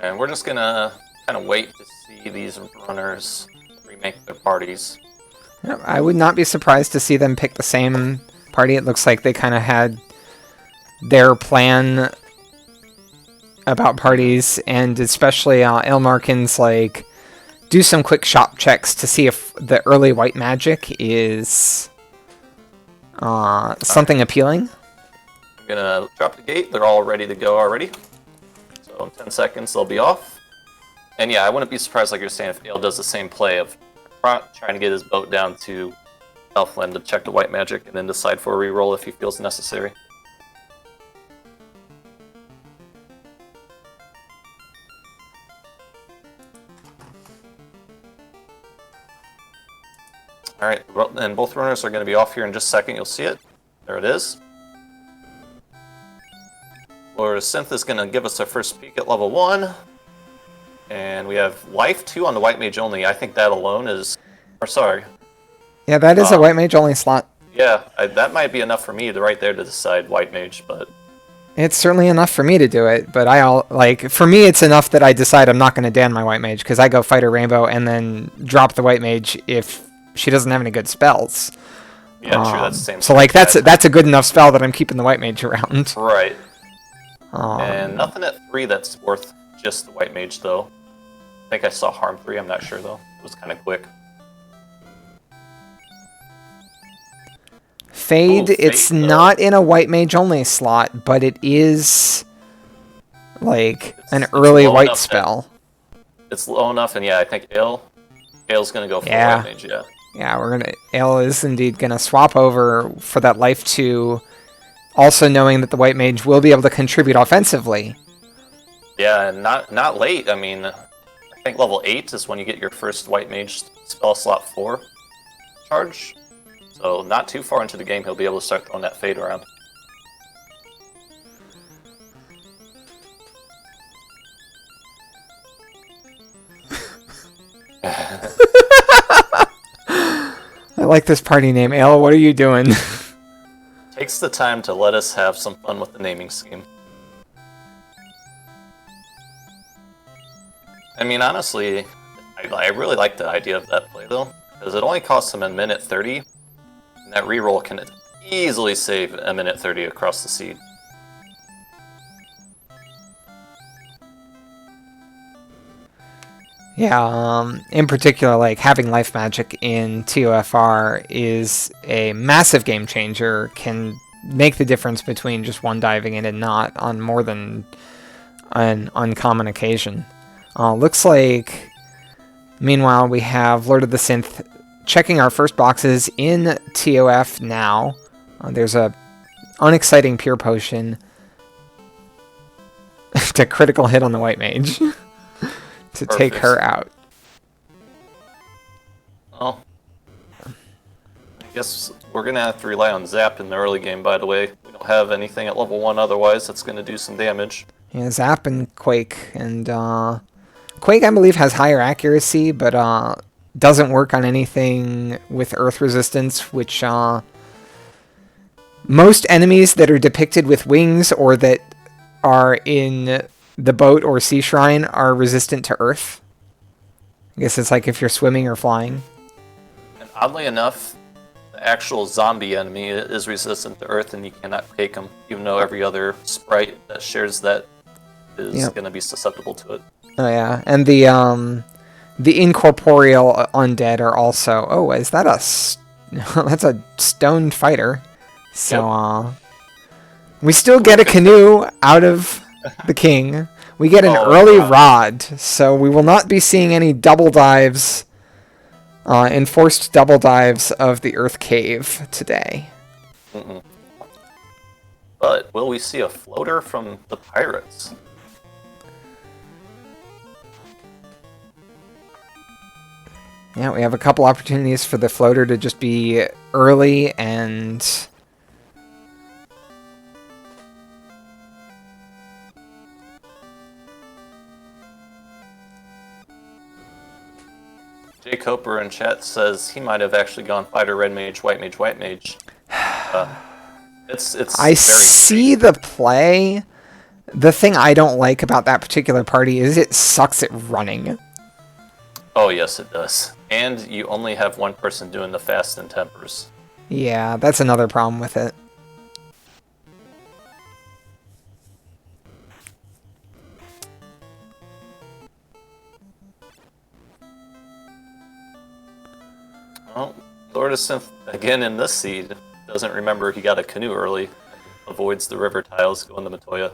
And we're just gonna kind of wait to see these runners remake their parties. Yeah, I would not be surprised to see them pick the same party. It looks like they kind of had their plan about parties, and especially Aelmarkin's like do some quick shop checks to see if the early white magic is something appealing. I'm gonna drop the gate. They're all ready to go already. So in 10 seconds they'll be off. And yeah, I wouldn't be surprised, like you're saying, if Ale does the same play of trying to get his boat down to Elfland to check the white magic and then decide for a reroll if he feels necessary. Alright, and both runners are going to be off here in just a second. You'll see it. There it is. LordoftheSynth is going to give us our first peek at level 1. And we have life 2 on the white mage only. I think that alone is... Or sorry. Yeah, that is a white mage only slot. Yeah, that might be enough for me to right there to decide white mage, but... It's certainly enough for me to do it, but for me it's enough that I decide I'm not going to Dan my white mage, because I go fighter rainbow and then drop the white mage if she doesn't have any good spells. Yeah, true, that's the same. So like that's a good enough spell that I'm keeping the white mage around. Right. And nothing at 3 that's worth just the white mage, though. I think I saw harm 3, I'm not sure, though. It was kind of quick. Fade, it's not in a white mage only slot, but it is like an early white spell. It's low enough, and yeah, I think Ale's gonna go for white mage, yeah. Yeah, Ale is indeed gonna swap over for that life 2, also knowing that the white mage will be able to contribute offensively. Yeah, and not late. I mean, I think level 8 is when you get your first white mage spell slot 4 charge. So not too far into the game, he'll be able to start throwing that fade around. I like this party name. Ale, what are you doing? Takes the time to let us have some fun with the naming scheme. I mean, honestly, I really like the idea of that play, though, because it only costs him a minute 30, and that reroll can easily save a minute 30 across the seed. Yeah, in particular, like, having life magic in TOFR is a massive game changer, can make the difference between just one diving in and not on more than an uncommon occasion. Looks like, meanwhile, we have LordoftheSynth checking our first boxes in TOF now. There's a unexciting pure potion to critical hit on the white mage. To take her out. Well, I guess we're going to have to rely on Zap in the early game, by the way. We don't have anything at level 1 otherwise that's going to do some damage. Yeah, Zap and Quake. And Quake, I believe, has higher accuracy, but doesn't work on anything with earth resistance, which most enemies that are depicted with wings or that are in the boat or sea shrine are resistant to earth. I guess it's like if you're swimming or flying. And oddly enough, the actual zombie enemy is resistant to earth and you cannot take him, even though every other sprite that shares that is going to be susceptible to it. Oh yeah, and the incorporeal undead are also... Oh, is that that's a stoned fighter. So, we still get a canoe out of the king. We get an early rod, so we will not be seeing any double dives, enforced double dives of the Earth Cave today. But will we see a floater from the pirates? Yeah, we have a couple opportunities for the floater to just be early and... Jay Coper in chat says he might have actually gone fighter, red mage, white mage, white mage. It's I see the play. The thing I don't like about that particular party is it sucks at running. Oh, yes, it does. And you only have one person doing the fast and tempers. Yeah, that's another problem with it. Well, LordoftheSynth, again in this seed, doesn't remember he got a canoe early. Avoids the river tiles going to Montoya.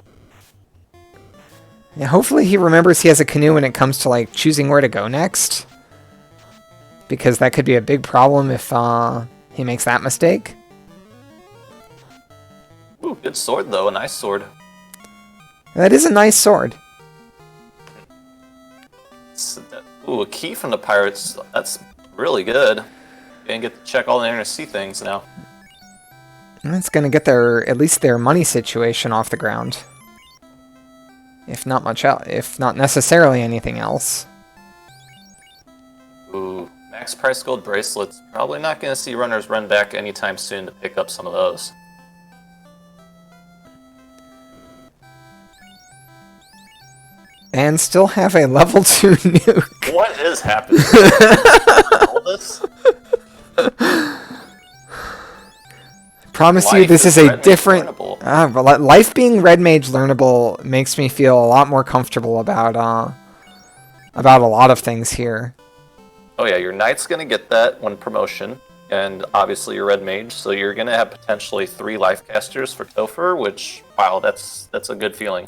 Yeah, hopefully he remembers he has a canoe when it comes to, like, choosing where to go next. Because that could be a big problem if he makes that mistake. Ooh, good sword, though. A nice sword. That is a nice sword. Ooh, a key from the pirates. That's really good. And get to check all the inner sea things now. It's going to get at least their money situation off the ground. If not much else, if not necessarily anything else. Ooh, max price gold bracelets. Probably not going to see runners run back anytime soon to pick up some of those. And still have a level 2 nuke. What is happening? All this? Promise you this is a different... life being Red Mage learnable makes me feel a lot more comfortable about a lot of things here. Oh yeah, your Knight's going to get that one promotion, and obviously your Red Mage, so you're going to have potentially 3 life casters for Topher, which, wow, that's a good feeling.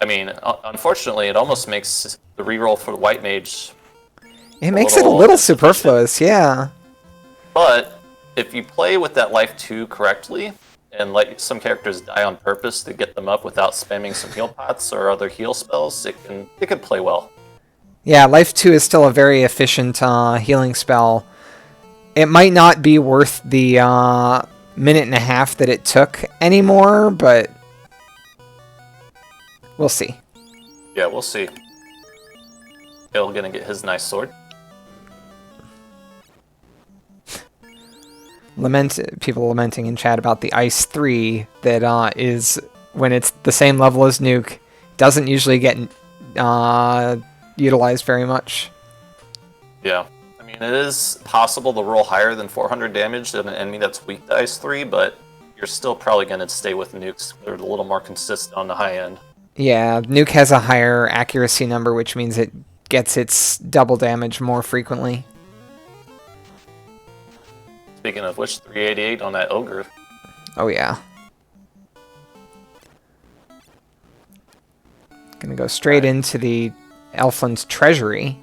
I mean, unfortunately, it almost makes the reroll for the White Mage... It makes it a little superfluous, yeah. But if you play with that life 2 correctly, and let some characters die on purpose to get them up without spamming some heal pots or other heal spells, it can play well. Yeah, life 2 is still a very efficient healing spell. It might not be worth the minute and a half that it took anymore, but we'll see. Yeah, we'll see. Bill gonna get his nice sword. People lamenting in chat about the Ice 3 that is, when it's the same level as Nuke, doesn't usually get utilized very much. Yeah, I mean, it is possible to roll higher than 400 damage than an enemy that's weak to Ice 3, but you're still probably going to stay with Nukes. They're a little more consistent on the high end. Yeah, Nuke has a higher accuracy number, which means it gets its double damage more frequently. Speaking of which, 388 on that Ogre. Oh yeah. Gonna go straight into the Elfland's treasury.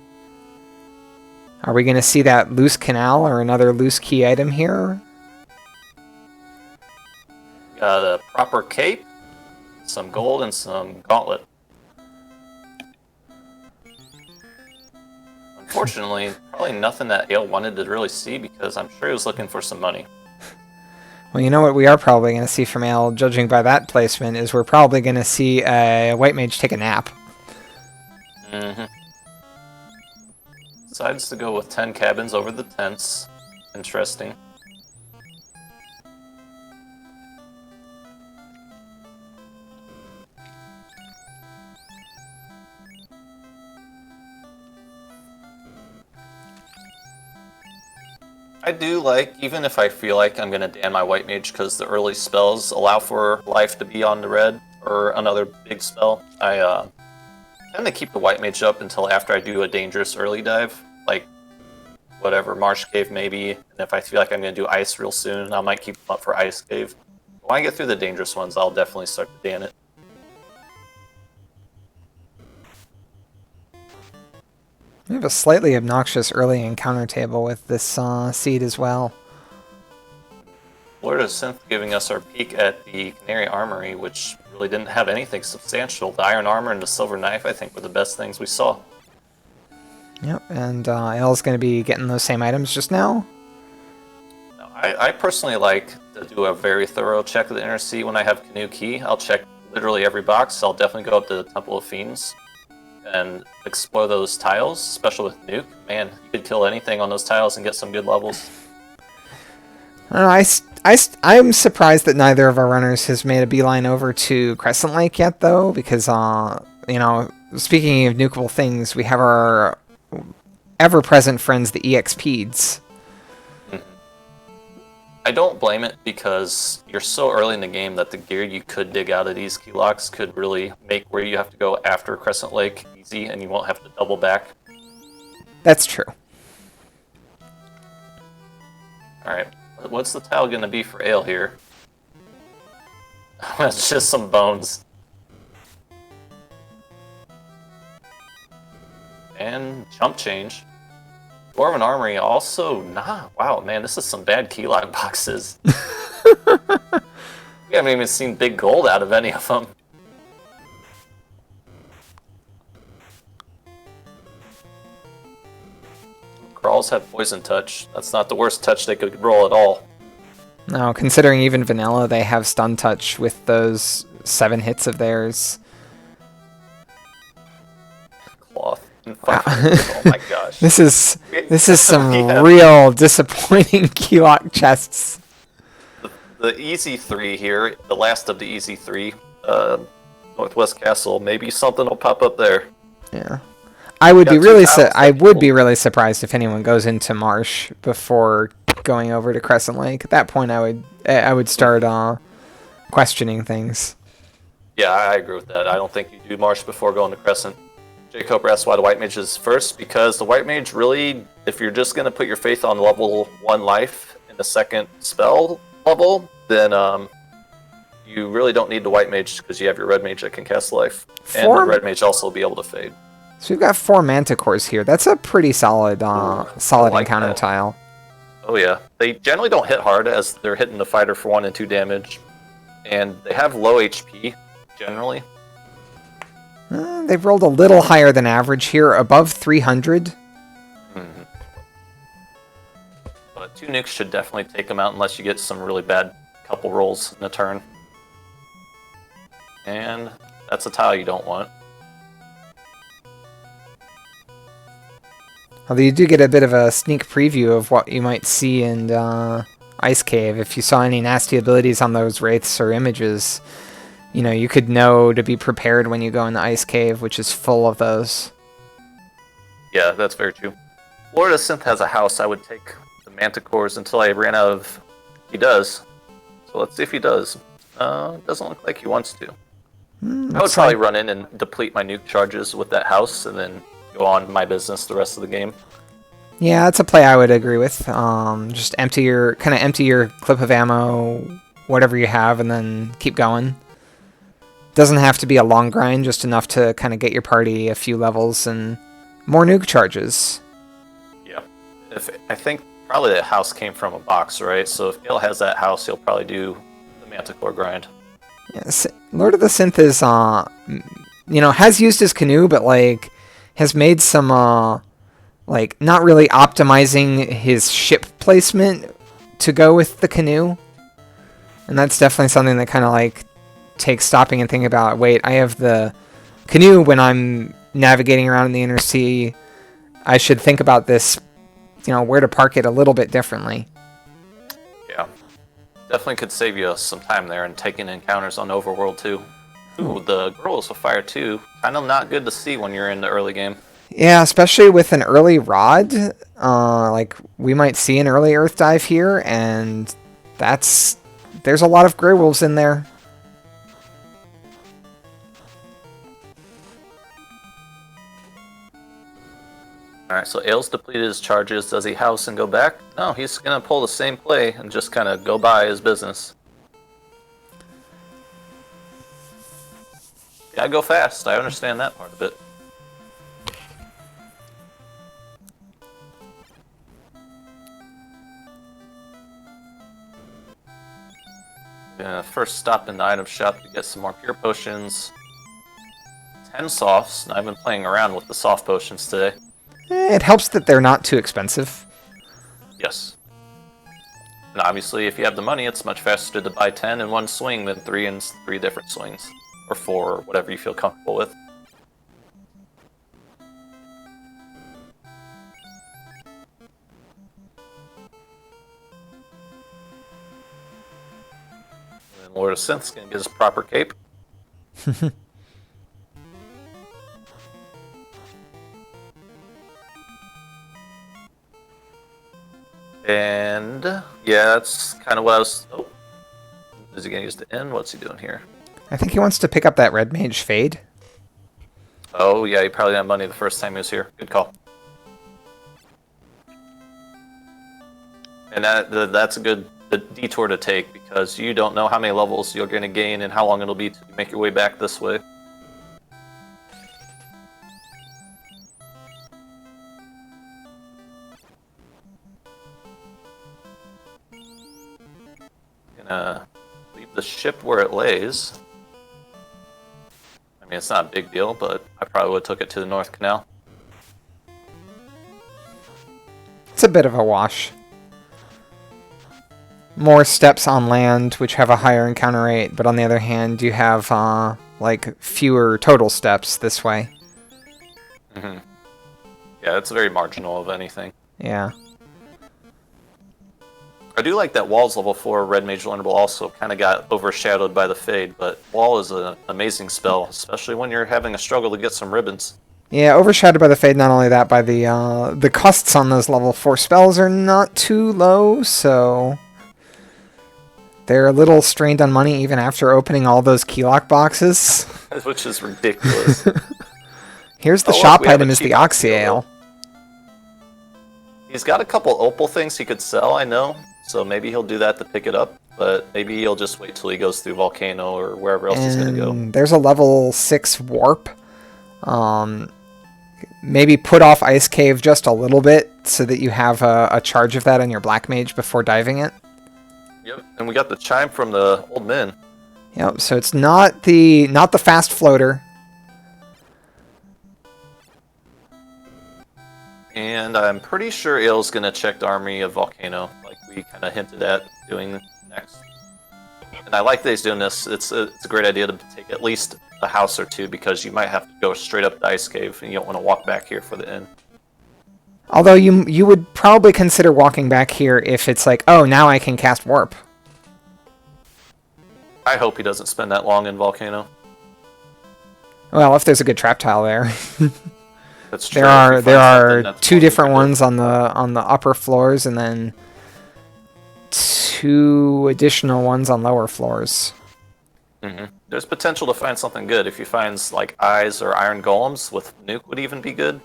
Are we gonna see that loose canal or another loose key item here? Got a proper cape, some gold, and some gauntlet. Unfortunately, probably nothing that Ale wanted to really see because I'm sure he was looking for some money. Well, you know what we are probably going to see from Ale, judging by that placement, is we're probably going to see a White Mage take a nap. Mm-hmm. Decides to go with 10 cabins over the tents. Interesting. I do like, even if I feel like I'm going to Dan my White Mage because the early spells allow for life to be on the red, or another big spell, I tend to keep the White Mage up until after I do a dangerous early dive, like whatever, Marsh Cave maybe, and if I feel like I'm going to do Ice real soon, I might keep them up for Ice Cave. When I get through the dangerous ones, I'll definitely start to Dan it. We have a slightly obnoxious early encounter table with this seed as well. LordoftheSynth giving us our peek at the Canary Armory, which really didn't have anything substantial. The Iron Armor and the Silver Knife, I think, were the best things we saw. Yep, and Elle's going to be getting those same items just now. I personally like to do a very thorough check of the Inner Sea when I have Canoe Key. I'll check literally every box. I'll definitely go up to the Temple of Fiends and explore those tiles, especially with Nuke. Man, you could kill anything on those tiles and get some good levels. I don't know, I'm surprised that neither of our runners has made a beeline over to Crescent Lake yet, though, because, you know, speaking of nukeable things, we have our ever-present friends, the EXPs. I don't blame it because you're so early in the game that the gear you could dig out of these key locks could really make where you have to go after Crescent Lake easy, and you won't have to double back. That's true. Alright, what's the tile going to be for Ale here? It's just some bones. And jump change. Dwarven Armory also not. Wow, man, this is some bad key lock boxes. We haven't even seen big gold out of any of them. Crawls have poison touch. That's not the worst touch they could roll at all. No, considering even vanilla, they have stun touch with those 7 hits of theirs. Cloth. Oh my gosh. This is some Yeah. real disappointing key lock chests. The easy 3 here, the last of the easy 3, Northwest Castle. Maybe something will pop up there. Yeah. I would be really be really surprised if anyone goes into Marsh before going over to Crescent Lake. At that point, I would start questioning things. Yeah, I agree with that. I don't think you do Marsh before going to Crescent. Jacob asks why the White Mage is first, because the White Mage really, if you're just going to put your faith on level 1 life in the second spell level, then you really don't need the White Mage because you have your Red Mage that can cast life. And the Red Mage also will be able to fade. So we've got 4 Manticores here. That's a pretty solid solid like encounter that. tile. Oh yeah. They generally don't hit hard as they're hitting the fighter for 1 and 2 damage. And they have low HP, generally. They've rolled a little higher than average here, above 300. Mm-hmm. But 2 nukes should definitely take them out unless you get some really bad couple rolls in a turn. And that's a tile you don't want. Although you do get a bit of a sneak preview of what you might see in Ice Cave. If you saw any nasty abilities on those wraiths or images, you know, you could know to be prepared when you go in the Ice Cave, which is full of those. Yeah, that's very true. LordoftheSynth has a house. I would take the Manticores until I ran out of... He does. So let's see if he does. Doesn't look like he wants to. I would probably run in and deplete my nuke charges with that house, and then go on my business the rest of the game. Yeah, that's a play I would agree with. Just empty your clip of ammo, whatever you have, and then keep going. Doesn't have to be a long grind, just enough to kind of get your party a few levels and more nuke charges. Yeah. I think probably the house came from a box, right? So if Gale has that house, he'll probably do the Manticore grind. Yes, LordoftheSynth is, has used his canoe, but, has made some, not really optimizing his ship placement to go with the canoe. And that's definitely something that kind of, takes stopping and thinking about, wait, I have the canoe when I'm navigating around in the inner sea. I should think about this, where to park it a little bit differently. Yeah. Definitely could save you some time there and taking encounters on Overworld too. Ooh, the girls with fire too. Kind of not good to see when you're in the early game. Yeah, especially with an early rod. We might see an early Earth Dive here, and there's a lot of Grey Wolves in there. Alright, so Ale's depleted his charges. Does he house and go back? No, he's going to pull the same play and just kind of go by his business. Yeah, go fast. I understand that part of it. First stop in the item shop to get some more pure potions. 10 softs. I've been playing around with the soft potions today. It helps that they're not too expensive. Yes. And obviously, if you have the money, it's much faster to buy 10 in one swing than 3 in 3 different swings. Or 4, or whatever you feel comfortable with. And LordoftheSynth's gonna get his proper cape. And yeah, that's kind of what I was. Oh, is he gonna use the N? What's he doing here? I think he wants to pick up that red mage fade. Oh yeah, he probably had money the first time he was here. Good call. And that's a good detour to take because you don't know how many levels you're going to gain and how long it'll be to make your way back this way. Gonna leave the ship where it lays. I mean, it's not a big deal, but I probably would have took it to the North Canal. It's a bit of a wash. More steps on land, which have a higher encounter rate, but on the other hand, you have like fewer total steps this way. Mm-hmm. Yeah, it's very marginal of anything. Yeah. I do like that Wall's level 4 Red Mage Learnable also kind of got overshadowed by the Fade, but Wall is an amazing spell, especially when you're having a struggle to get some ribbons. Yeah, overshadowed by the Fade, not only that, by the costs on those level 4 spells are not too low, so they're a little strained on money even after opening all those keylock boxes. Which is ridiculous. Here's the look, shop we have item a is the cheap Oxy Ale. He's got a couple opal things he could sell, I know, so maybe he'll do that to pick it up, but maybe he'll just wait till he goes through Volcano or wherever else he's going to go. There's a level 6 warp. Maybe put off Ice Cave just a little bit so that you have a charge of that on your Black Mage before diving it. Yep, and we got the chime from the old men. Yep, so it's not the fast floater. And I'm pretty sure Ael's going to check the army of Volcano, like we kind of hinted at doing next. And I like that he's doing this. It's a great idea to take at least a house or two because you might have to go straight up the Ice Cave and you don't want to walk back here for the inn. Although you would probably consider walking back here if it's like, oh, now I can cast Warp. I hope he doesn't spend that long in Volcano. Well, if there's a good trap tile there. That's true. There are two different ones on the upper floors and then 2 additional ones on lower floors. Mm-hmm. There's potential to find something good. If you find like eyes or iron golems with nuke would even be good.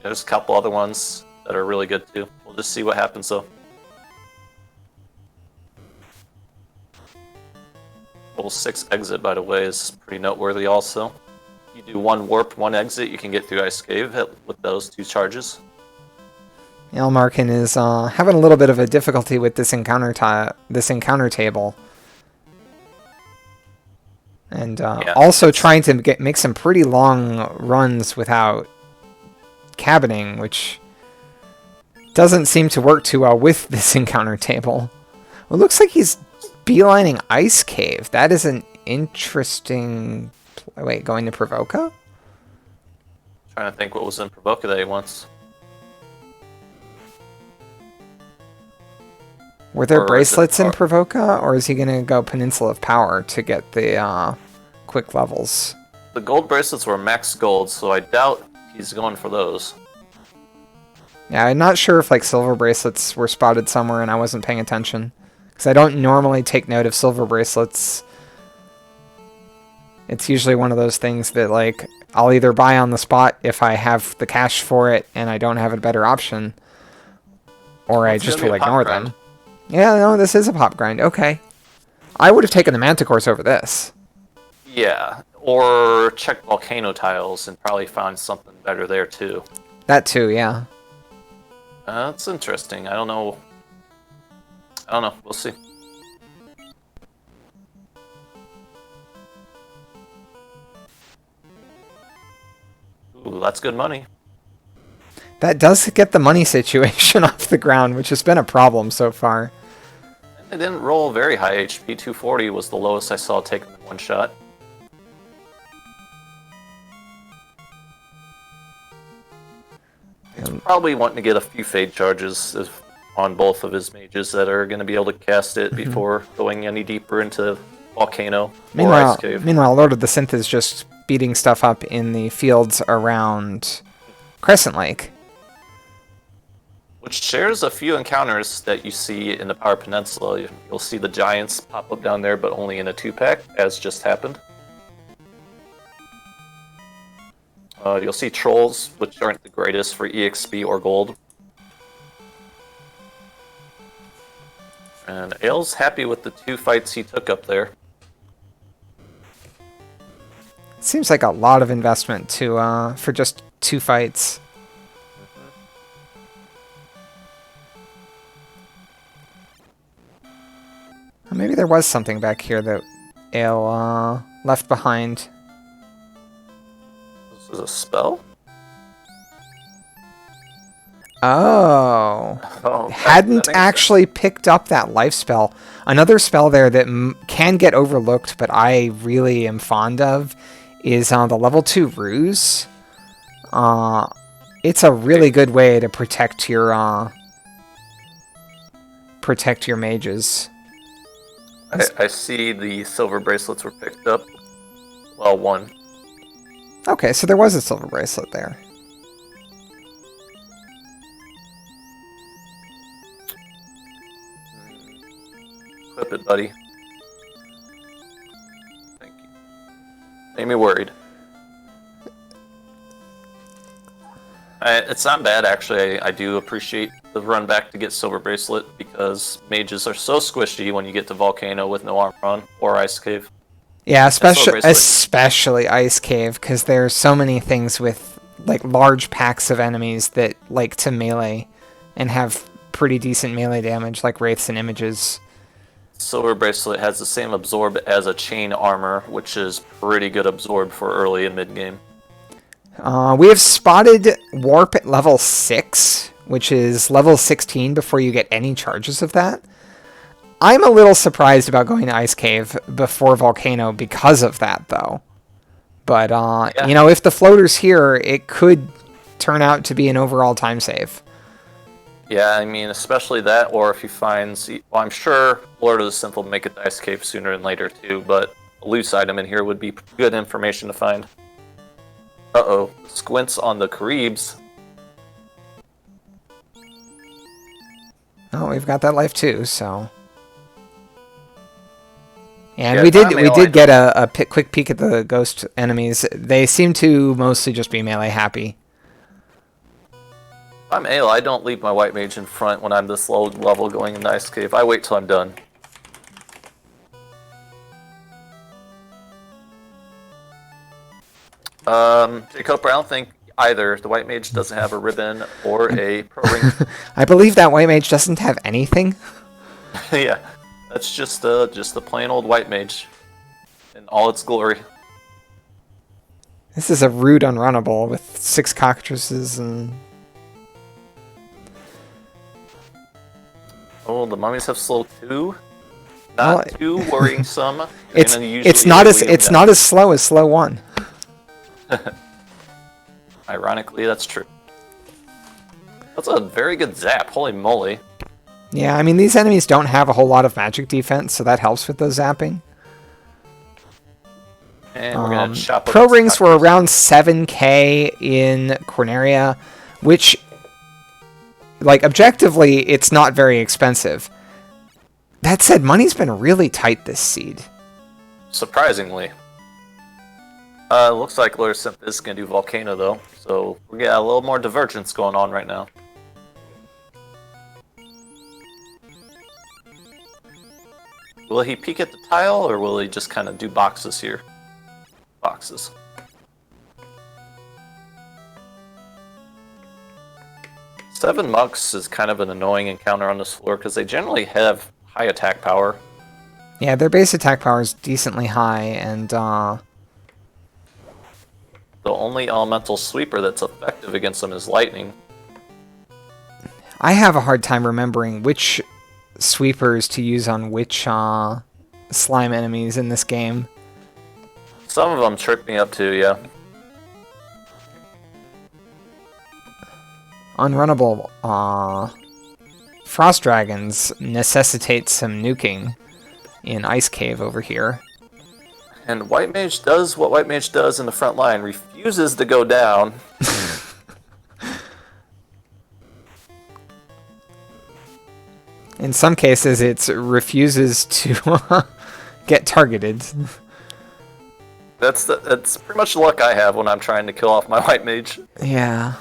There's a couple other ones that are really good too. We'll just see what happens though. Level 6 exit, by the way, is pretty noteworthy also. If you do 1 warp, 1 exit, you can get through Ice Cave with those 2 charges. Aelmarkin is having a little bit of a difficulty with this encounter table. And also trying to make some pretty long runs without cabining, which doesn't seem to work too well with this encounter table. Well, it looks like he's beelining Ice Cave. That is an interesting... Wait, going to Provoca? Trying to think what was in Provoca that he wants. Were there bracelets in Provoca, or is he going to go Peninsula of Power to get the quick levels? The gold bracelets were max gold, so I doubt he's going for those. Yeah, I'm not sure if like silver bracelets were spotted somewhere and I wasn't paying attention. Because I don't normally take note of silver bracelets. It's usually one of those things that like I'll either buy on the spot if I have the cash for it and I don't have a better option, or I just will ignore them. Yeah, no, this is a pop grind. Okay. I would have taken the Manticores over this. Yeah, or check Volcano tiles and probably find something better there too. That too, yeah. That's interesting. I don't know. We'll see. Ooh, that's good money. That does get the money situation off the ground, which has been a problem so far. And they didn't roll very high HP. 240 was the lowest I saw taken in one shot. He's probably wanting to get a few fade charges, if on both of his mages that are going to be able to cast it before going any deeper into Volcano or Ice Cave. Meanwhile, Lord of the Synth is just beating stuff up in the fields around Crescent Lake. Which shares a few encounters that you see in the Power Peninsula. You'll see the giants pop up down there, but only in a 2-pack, as just happened. You'll see trolls, which aren't the greatest for EXP or gold. And Ael's happy with the 2 fights he took up there. Seems like a lot of investment to for just 2 fights. Maybe there was something back here that Ael left behind. This is a spell? Oh. Hadn't actually picked up that life spell. Another spell there that can get overlooked, but I really am fond of, is the level 2 Ruse. It's a really good way to protect your mages. I see the silver bracelets were picked up. Well, 1. Okay, so there was a silver bracelet there. Equip it, buddy. Thank you. Made me worried. It's not bad, actually. I do appreciate the run back to get Silver Bracelet, because mages are so squishy when you get to Volcano with no armor on, or Ice Cave. Yeah, especially Ice Cave, because there's so many things with like large packs of enemies that like to melee and have pretty decent melee damage, like Wraiths and Images. Silver Bracelet has the same absorb as a chain armor, which is pretty good absorb for early and mid game. We have spotted Warp at level 6, which is level 16 before you get any charges of that. I'm a little surprised about going to Ice Cave before Volcano because of that, though. But, yeah. You know, if the floater's here, it could turn out to be an overall time save. Yeah, I mean, especially that, or if he finds... Well, I'm sure Lord of the Synth will make it to Ice Cave sooner than later, too, but a loose item in here would be good information to find. Uh-oh. Squints on the Caribs. Oh, we've got that life, too, so... And Yeah, we did get a quick peek at the ghost enemies. They seem to mostly just be melee happy. If I'm Ael, I don't leave my white mage in front when I'm this low level going into Ice Cave. I wait till I'm done. Jacob, I don't think either the white mage doesn't have a ribbon or a pro ring. I believe that white mage doesn't have anything. Yeah, that's just the plain old white mage in all its glory. This is a rude unrunnable with 6 cockatrices and... Oh, the mummies have slow 2. Not too worrisome. It's not as slow as slow 1. Ironically, that's true. That's a very good zap. Holy moly. Yeah, I mean, these enemies don't have a whole lot of magic defense, so that helps with those zapping. And we're going to chop up Pro rings were around 7k in Corneria, which, like, objectively, it's not very expensive. That said, money's been really tight this seed. Surprisingly. Looks like LordoftheSynth is going to do Volcano, though. So we got a little more divergence going on right now. Will he peek at the tile, or will he just kind of do boxes here? Boxes. Seven monks is kind of an annoying encounter on this floor, because they generally have high attack power. Yeah, their base attack power is decently high, and the only elemental sweeper that's effective against them is lightning. I have a hard time remembering which sweepers to use on which slime enemies in this game. Some of them trip me up too, yeah. Unrunnable Frost Dragons necessitate some nuking in Ice Cave over here. And White Mage does what White Mage does in the front line, refuses to go down. In some cases, it refuses to get targeted. That's pretty much the luck I have when I'm trying to kill off my White Mage. Yeah.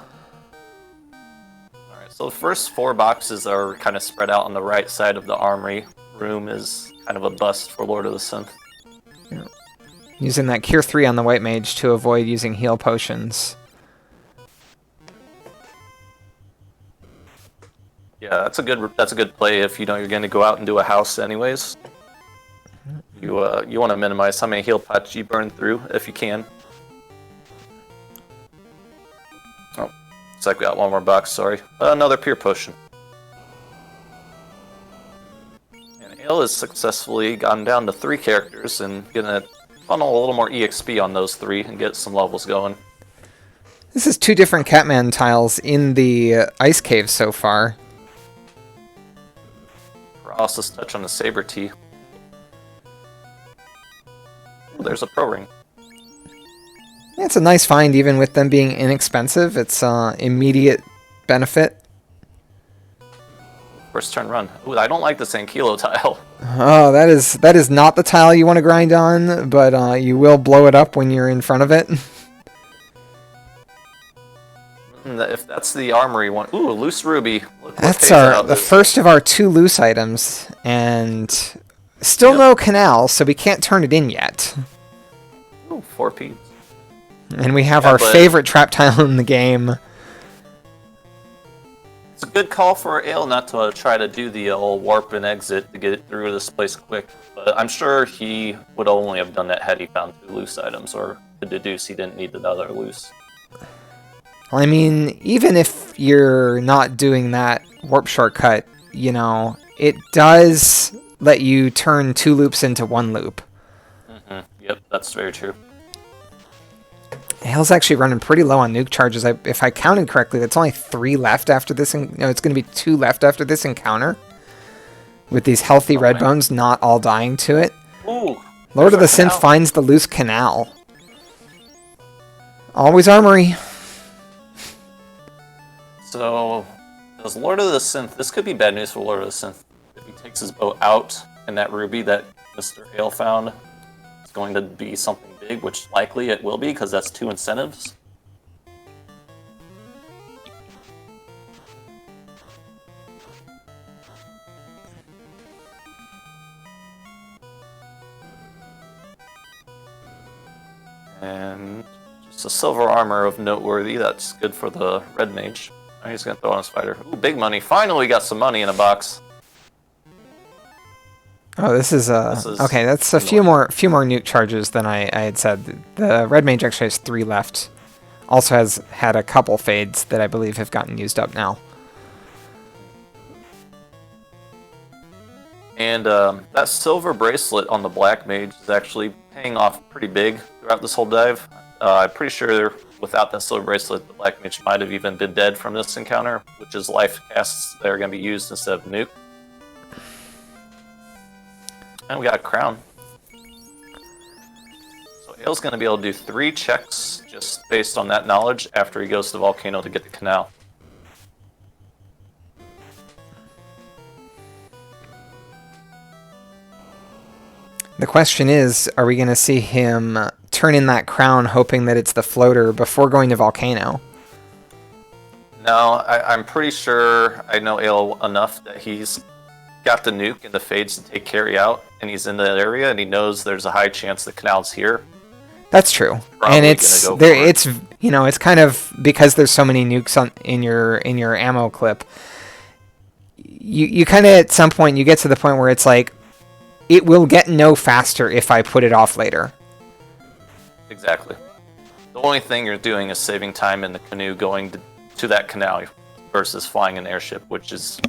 Alright, so the first 4 boxes are kind of spread out on the right side of the armory. Room is kind of a bust for Lord of the Synth. Yeah. Using that Cure 3 on the White Mage to avoid using heal potions. Yeah, that's a good play if you know you're going to go out and do a house anyways. You want to minimize how many heal pots you burn through if you can. Oh, looks like we got one more box. Sorry, another Pure Potion. And Ale has successfully gotten down to 3 characters and gonna funnel a little more EXP on those 3 and get some levels going. This is 2 different Catman tiles in the Ice Cave so far. Paralysis touch on the Saber Tea. Oh, there's a Pro Ring. Yeah, it's a nice find even with them being inexpensive. It's immediate benefit. First turn run. Ooh, I don't like this Ankilo tile. Oh, that is not the tile you want to grind on, but you will blow it up when you're in front of it. If that's the armory one, ooh, loose ruby. Look what That's pays out. the first of our 2 loose items, and still Yep. no canal, so we can't turn it in yet. Ooh, 4 Ps. And we have Yeah, our but- favorite trap tile in the game. It's a good call for Ale not to try to do the old warp and exit to get it through this place quick. But I'm sure he would only have done that had he found 2 loose items, or could deduce he didn't need another loose. Well, I mean, even if you're not doing that warp shortcut, you know, it does let you turn 2 loops into 1 loop. Yep, that's very true. Hale's actually running pretty low on nuke charges. If I counted correctly, that's only 3 left after this. No, it's going to be 2 left after this encounter. With these healthy red bones not all dying to it. Ooh, Lord of the there's our Synth canal. finds the loose canal. Always armory. So, as Lord of the Synth, this could be bad news for Lord of the Synth. If he takes his boat out, and that ruby that Mr. Ale found is going to be something big, which likely it will be, because that's 2 incentives. And just a silver armor of noteworthy. That's good for the red mage. Oh, he's gonna throw on a spider. Ooh, big money! Finally, got some money in a box. Oh, this is okay. That's a few more nuke charges than I had said. The red mage actually has 3 left. Also has had a couple fades that I believe have gotten used up now. And that silver bracelet on the black mage is actually paying off pretty big throughout this whole dive. I'm pretty sure without that silver bracelet, the black mage might have even been dead from this encounter, which is life casts that are going to be used instead of nuke. And we got a crown. So Ale's going to be able to do 3 checks just based on that knowledge after he goes to the volcano to get the canal. The question is, are we going to see him turn in that crown hoping that it's the floater before going to volcano? No, I'm pretty sure I know Ale enough that he's got the nuke and the fades to take carry out, and he's in that area, and he knows there's a high chance the canal's here. That's true, Probably and it's gonna go there. for it. It's it's kind of because there's so many nukes in your ammo clip. You kind of at some point you get to the point where it's like, it will get no faster if I put it off later. Exactly. The only thing you're doing is saving time in the canoe going to that canal versus flying an airship, which is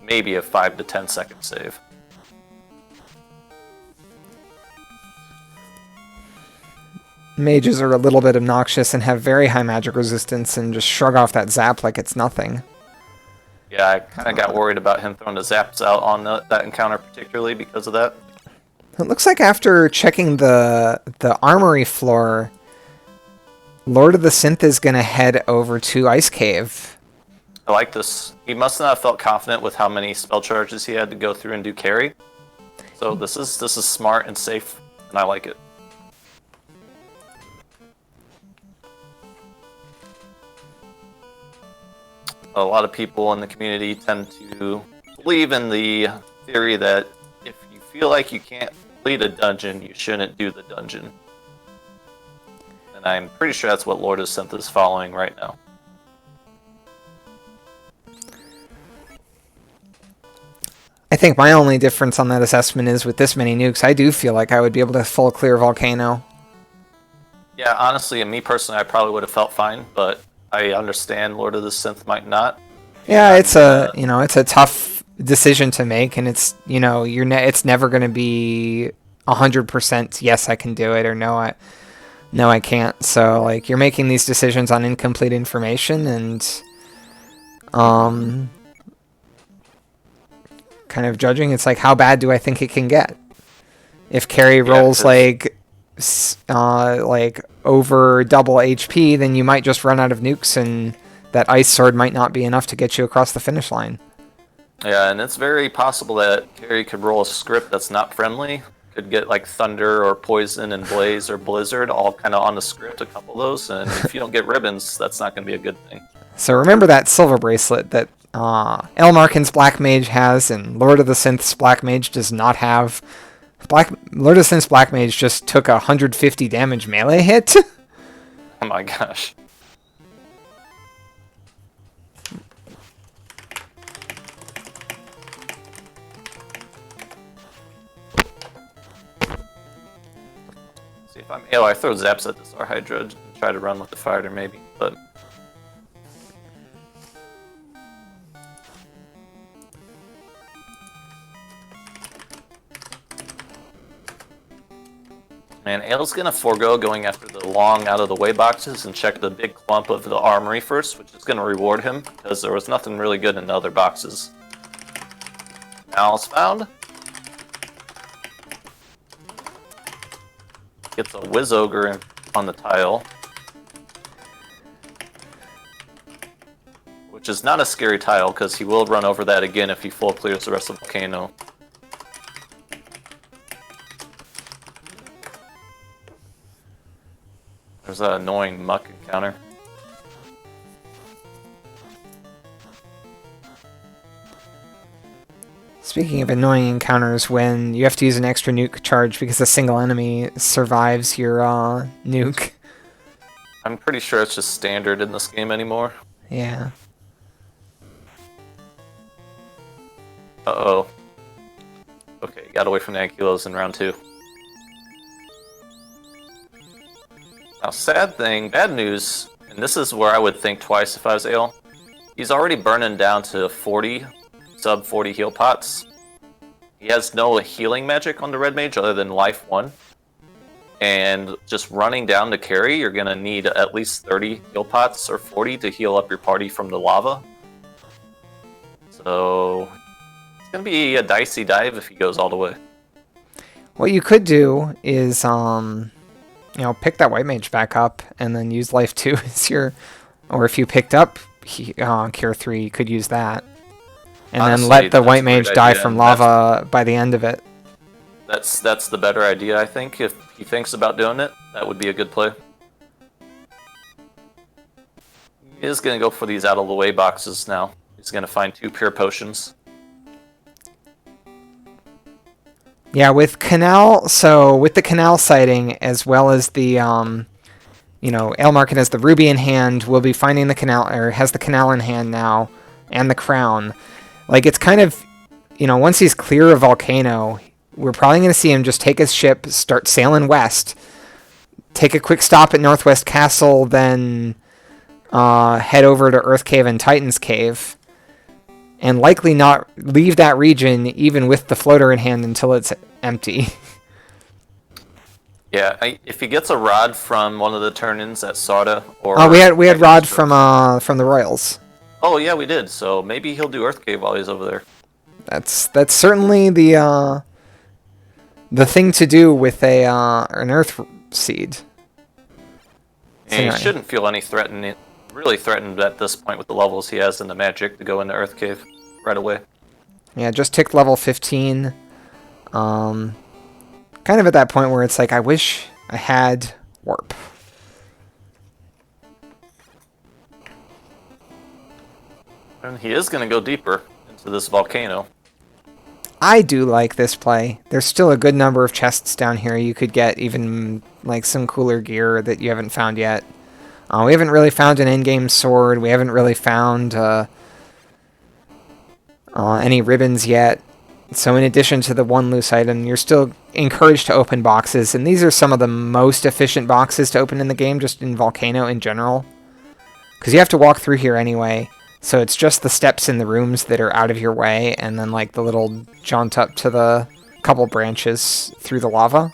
maybe a 5 to 10 second save. Mages are a little bit obnoxious and have very high magic resistance and just shrug off that zap like it's nothing. Yeah, I kind of got worried about him throwing the zaps out on that encounter, particularly because of that. It looks like after checking the armory floor, Lord of the Synth is going to head over to Ice Cave. I like this. He must not have felt confident with how many spell charges he had to go through and do carry. So this is smart and safe, and I like it. A lot of people in the community tend to believe in the theory that if you feel like you can't complete a dungeon, you shouldn't do the dungeon. And I'm pretty sure that's what LordoftheSynth is following right now. I think my only difference on that assessment is with this many nukes, I do feel like I would be able to full clear Volcano. Yeah, honestly, and me personally, I probably would have felt fine, but I understand Lord of the Synth might not. Yeah, it's it's a tough decision to make, and it's it's never going to be 100% yes I can do it or no I can't. So like you're making these decisions on incomplete information and kind of judging. It's like how bad do I think it can get? If carry rolls like over double HP, then you might just run out of nukes, and that ice sword might not be enough to get you across the finish line. Yeah, and it's very possible that carry could roll a script that's not friendly. Could get like thunder or poison and blaze or blizzard all kind of on the script, a couple of those, and if you don't get ribbons, that's not going to be a good thing. So remember that silver bracelet that Aelmarkin's Black Mage has, and Lord of the Synth's Black Mage does not have. Lord of the Synth's Black Mage just took a 150 damage melee hit. Oh my gosh. See if I'm I throw zaps at this Hydra and try to run with the fighter maybe, but man, Ael's gonna forego going after the long out-of-the-way boxes and check the big clump of the armory first, which is gonna reward him, because there was nothing really good in the other boxes. Mal's found. Gets a Whiz Ogre on the tile. Which is not a scary tile, because he will run over that again if he full clears the rest of Volcano. There's that annoying muck encounter. Speaking of annoying encounters, when you have to use an extra nuke charge because a single enemy survives your nuke. I'm pretty sure it's just standard in this game anymore. Yeah. Uh-oh. Okay, got away from the Ankylos in round 2. Now, bad news, and this is where I would think twice if I was Ael. He's already burning down to 40, sub 40 heal pots. He has no healing magic on the red mage other than life 1. And just running down to carry, you're going to need at least 30 heal pots or 40 to heal up your party from the lava. So it's going to be a dicey dive if he goes all the way. What you could do is pick that white mage back up and then use life 2 as your, or if you picked up cure 3, you could use that. And Honestly, then let the white mage die idea, from lava by the end of it. That's the better idea, I think. If he thinks about doing it, that would be a good play. He is going to go for these out-of-the-way boxes now. He's going to find 2 pure potions. Yeah, with the canal sighting, as well as the, Aelmarkin has the ruby in hand, will be finding the canal, or has the canal in hand now, and the crown. Like, it's kind of, once he's clear of Volcano, we're probably going to see him just take his ship, start sailing west, take a quick stop at Northwest Castle, then head over to Earth Cave and Titan's Cave, and likely not leave that region even with the floater in hand until it's empty. Yeah, if he gets a rod from one of the turn-ins at Sarda, or we had rod from the Royals. Oh yeah, we did. So maybe he'll do Earthcave while he's over there. That's certainly the thing to do with a an Earth seed. So And anyway. he shouldn't feel really threatened at this point with the levels he has in the magic to go into Earthcave right away. Yeah, just ticked level 15. Kind of at that point where it's like, I wish I had warp. And he is going to go deeper into this volcano. I do like this play. There's still a good number of chests down here. You could get even like some cooler gear that you haven't found yet. We haven't really found an endgame sword. We haven't really found any ribbons yet. So in addition to the one loose item, you're still encouraged to open boxes. And these are some of the most efficient boxes to open in the game, just in Volcano in general. Because you have to walk through here anyway. So it's just the steps in the rooms that are out of your way, and then like the little jaunt up to the couple branches through the lava.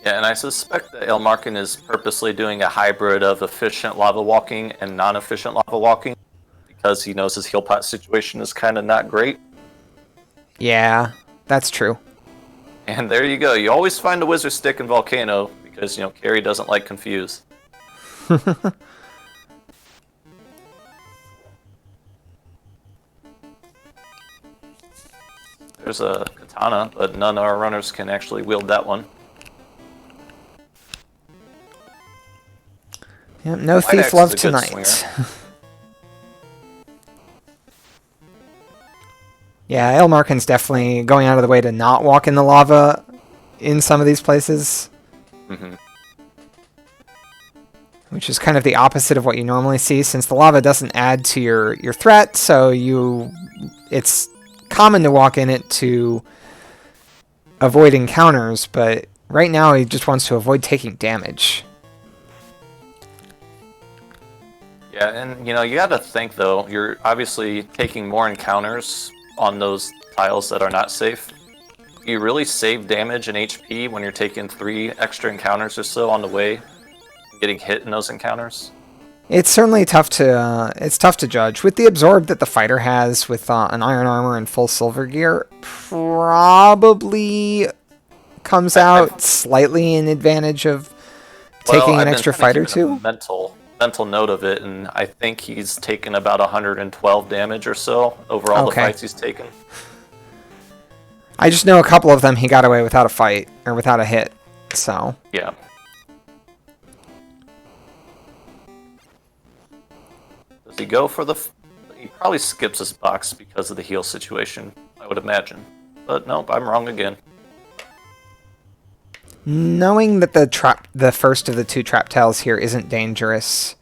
Yeah, and I suspect that Aelmarkin is purposely doing a hybrid of efficient lava walking and non-efficient lava walking, because he knows his heal pot situation is kind of not great. Yeah, that's true. And there you go. You always find a wizard stick in Volcano, because, you know, Carrie doesn't like confuse. There's a katana, but none of our runners can actually wield that one. Yep, no White thief Axe love is a good tonight. swinger. Yeah, Aelmarkin's definitely going out of the way to not walk in the lava in some of these places. Mm-hmm. Which is kind of the opposite of what you normally see, since the lava doesn't add to your threat, so it's common to walk in it to avoid encounters, but right now he just wants to avoid taking damage. Yeah, and you know, you gotta think though, you're obviously taking more encounters on those tiles that are not safe. Do you really save damage and HP when you're taking 3 extra encounters or so on the way, getting hit in those encounters? It's certainly tough to judge. With the absorb that the fighter has with an iron armor and full silver gear, probably comes out slightly in advantage of taking an extra fight or two. Mental note of it, and I think he's taken about 112 damage or so over all the fights he's taken. I just know a couple of them he got away without a fight or without a hit. So yeah. Does he go for the? He probably skips his box because of the heal situation, I would imagine. But nope, I'm wrong again. Knowing that the first of the 2 trap tiles here isn't dangerous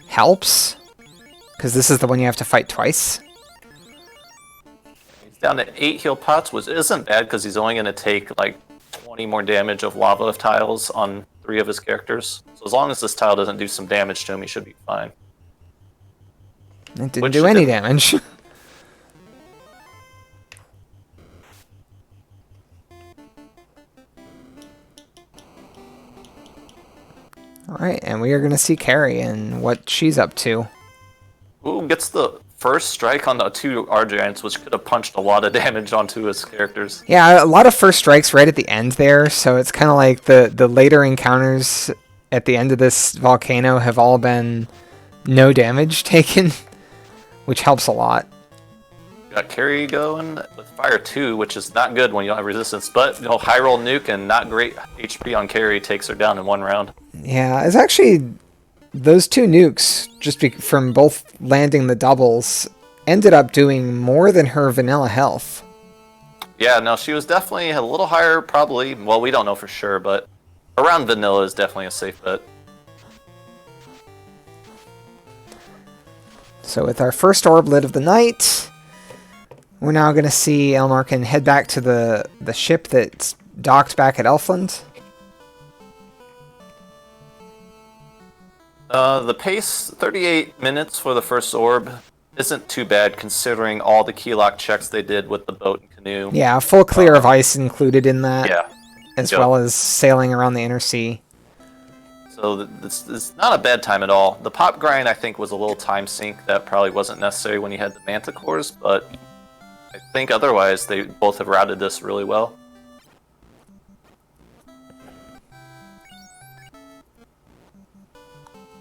helps, because this is the one you have to fight twice. He's down to 8 heal pots, which isn't bad because he's only going to take like 20 more damage of lava tiles on 3 of his characters. So as long as this tile doesn't do some damage to him, he should be fine. It didn't do any damage. Alright, and we are going to see Carrie and what she's up to. Ooh, gets the first strike on the 2 Argiants, which could have punched a lot of damage onto his characters. Yeah, a lot of first strikes right at the end there, so it's kind of like the later encounters at the end of this volcano have all been no damage taken, which helps a lot. Got Carrie going with Fire 2, which is not good when you don't have resistance, but you know, high roll nuke and not great HP on Carrie takes her down in 1 round. Yeah, it's actually those 2 nukes, just from both landing the doubles, ended up doing more than her vanilla health. Yeah, no, she was definitely a little higher, probably. Well, we don't know for sure, but around vanilla is definitely a safe bet. So with our first orb lit of the night, we're now going to see Aelmarkin head back to the ship that's docked back at Elfland. The pace, 38 minutes for the first orb, isn't too bad considering all the key lock checks they did with the boat and canoe. Yeah, full clear of ice included in that. Yeah. As well as sailing around the inner sea. So So it's not a bad time at all. The pop grind, I think, was a little time sink that probably wasn't necessary when you had the Manticores, but I think otherwise they both have routed this really well.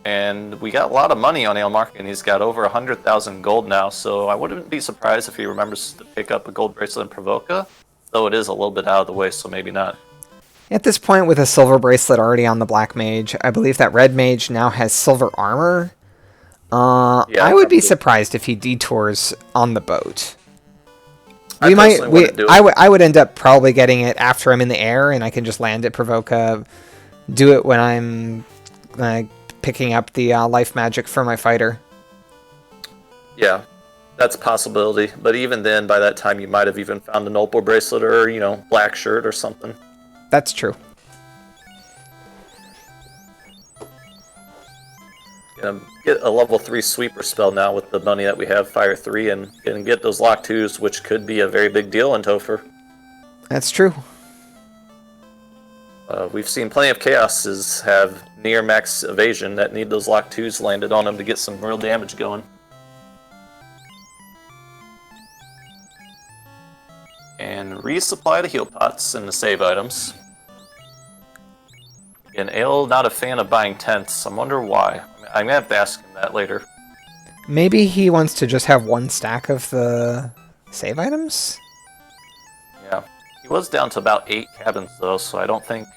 And we got a lot of money on Aelmarkin. He's got over 100,000 gold now, so I wouldn't be surprised if he remembers to pick up a gold bracelet and Provoca, though it is a little bit out of the way, so maybe not. At this point, with a silver bracelet already on the black mage, I believe that red mage now has silver armor. Yeah, I would be surprised if he detours on the boat. I would end up probably getting it after I'm in the air, and I can just land at Provoca, do it when I'm picking up the life magic for my fighter. Yeah, that's a possibility. But even then, by that time, you might have even found an opal bracelet or, you know, black shirt or something. That's true. Get a level 3 sweeper spell now with the money that we have, Fire 3, and get those Lock 2s, which could be a very big deal in Topher. That's true. We've seen plenty of Chaoses have near max evasion that need those Lock 2s landed on them to get some real damage going. And resupply the heal pots and the save items. And Ale, not a fan of buying tents. I wonder why. I'm gonna have to ask him that later. Maybe he wants to just have one stack of the save items? Yeah. He was down to about 8 cabins though, so I don't think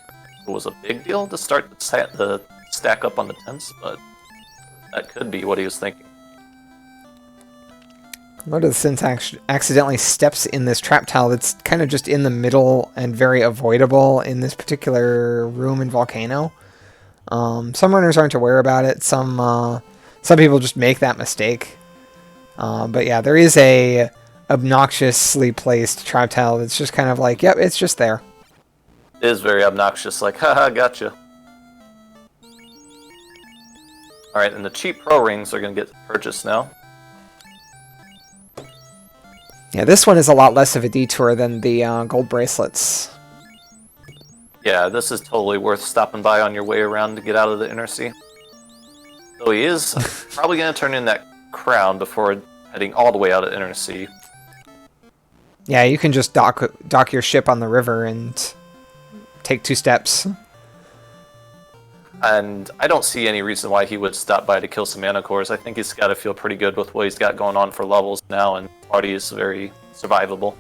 it was a big deal to start the stack up on the tents, but that could be what he was thinking. LordoftheSynth accidentally steps in this trap tile that's kind of just in the middle and very avoidable in this particular room in Volcano. Some runners aren't aware about it. Some people just make that mistake. But yeah, there is a obnoxiously placed trap tile that's just kind of like, yep, it's just there. It is very obnoxious, like, haha, gotcha. Alright, and the cheap pro rings are going to get purchased now. Yeah, this one is a lot less of a detour than the gold bracelets. Yeah, this is totally worth stopping by on your way around to get out of the Inner Sea. So he is probably going to turn in that crown before heading all the way out of Inner Sea. Yeah, you can just dock your ship on the river and take 2 steps. And I don't see any reason why he would stop by to kill some Manticores. I think he's got to feel pretty good with what he's got going on for levels now, and party is very survivable.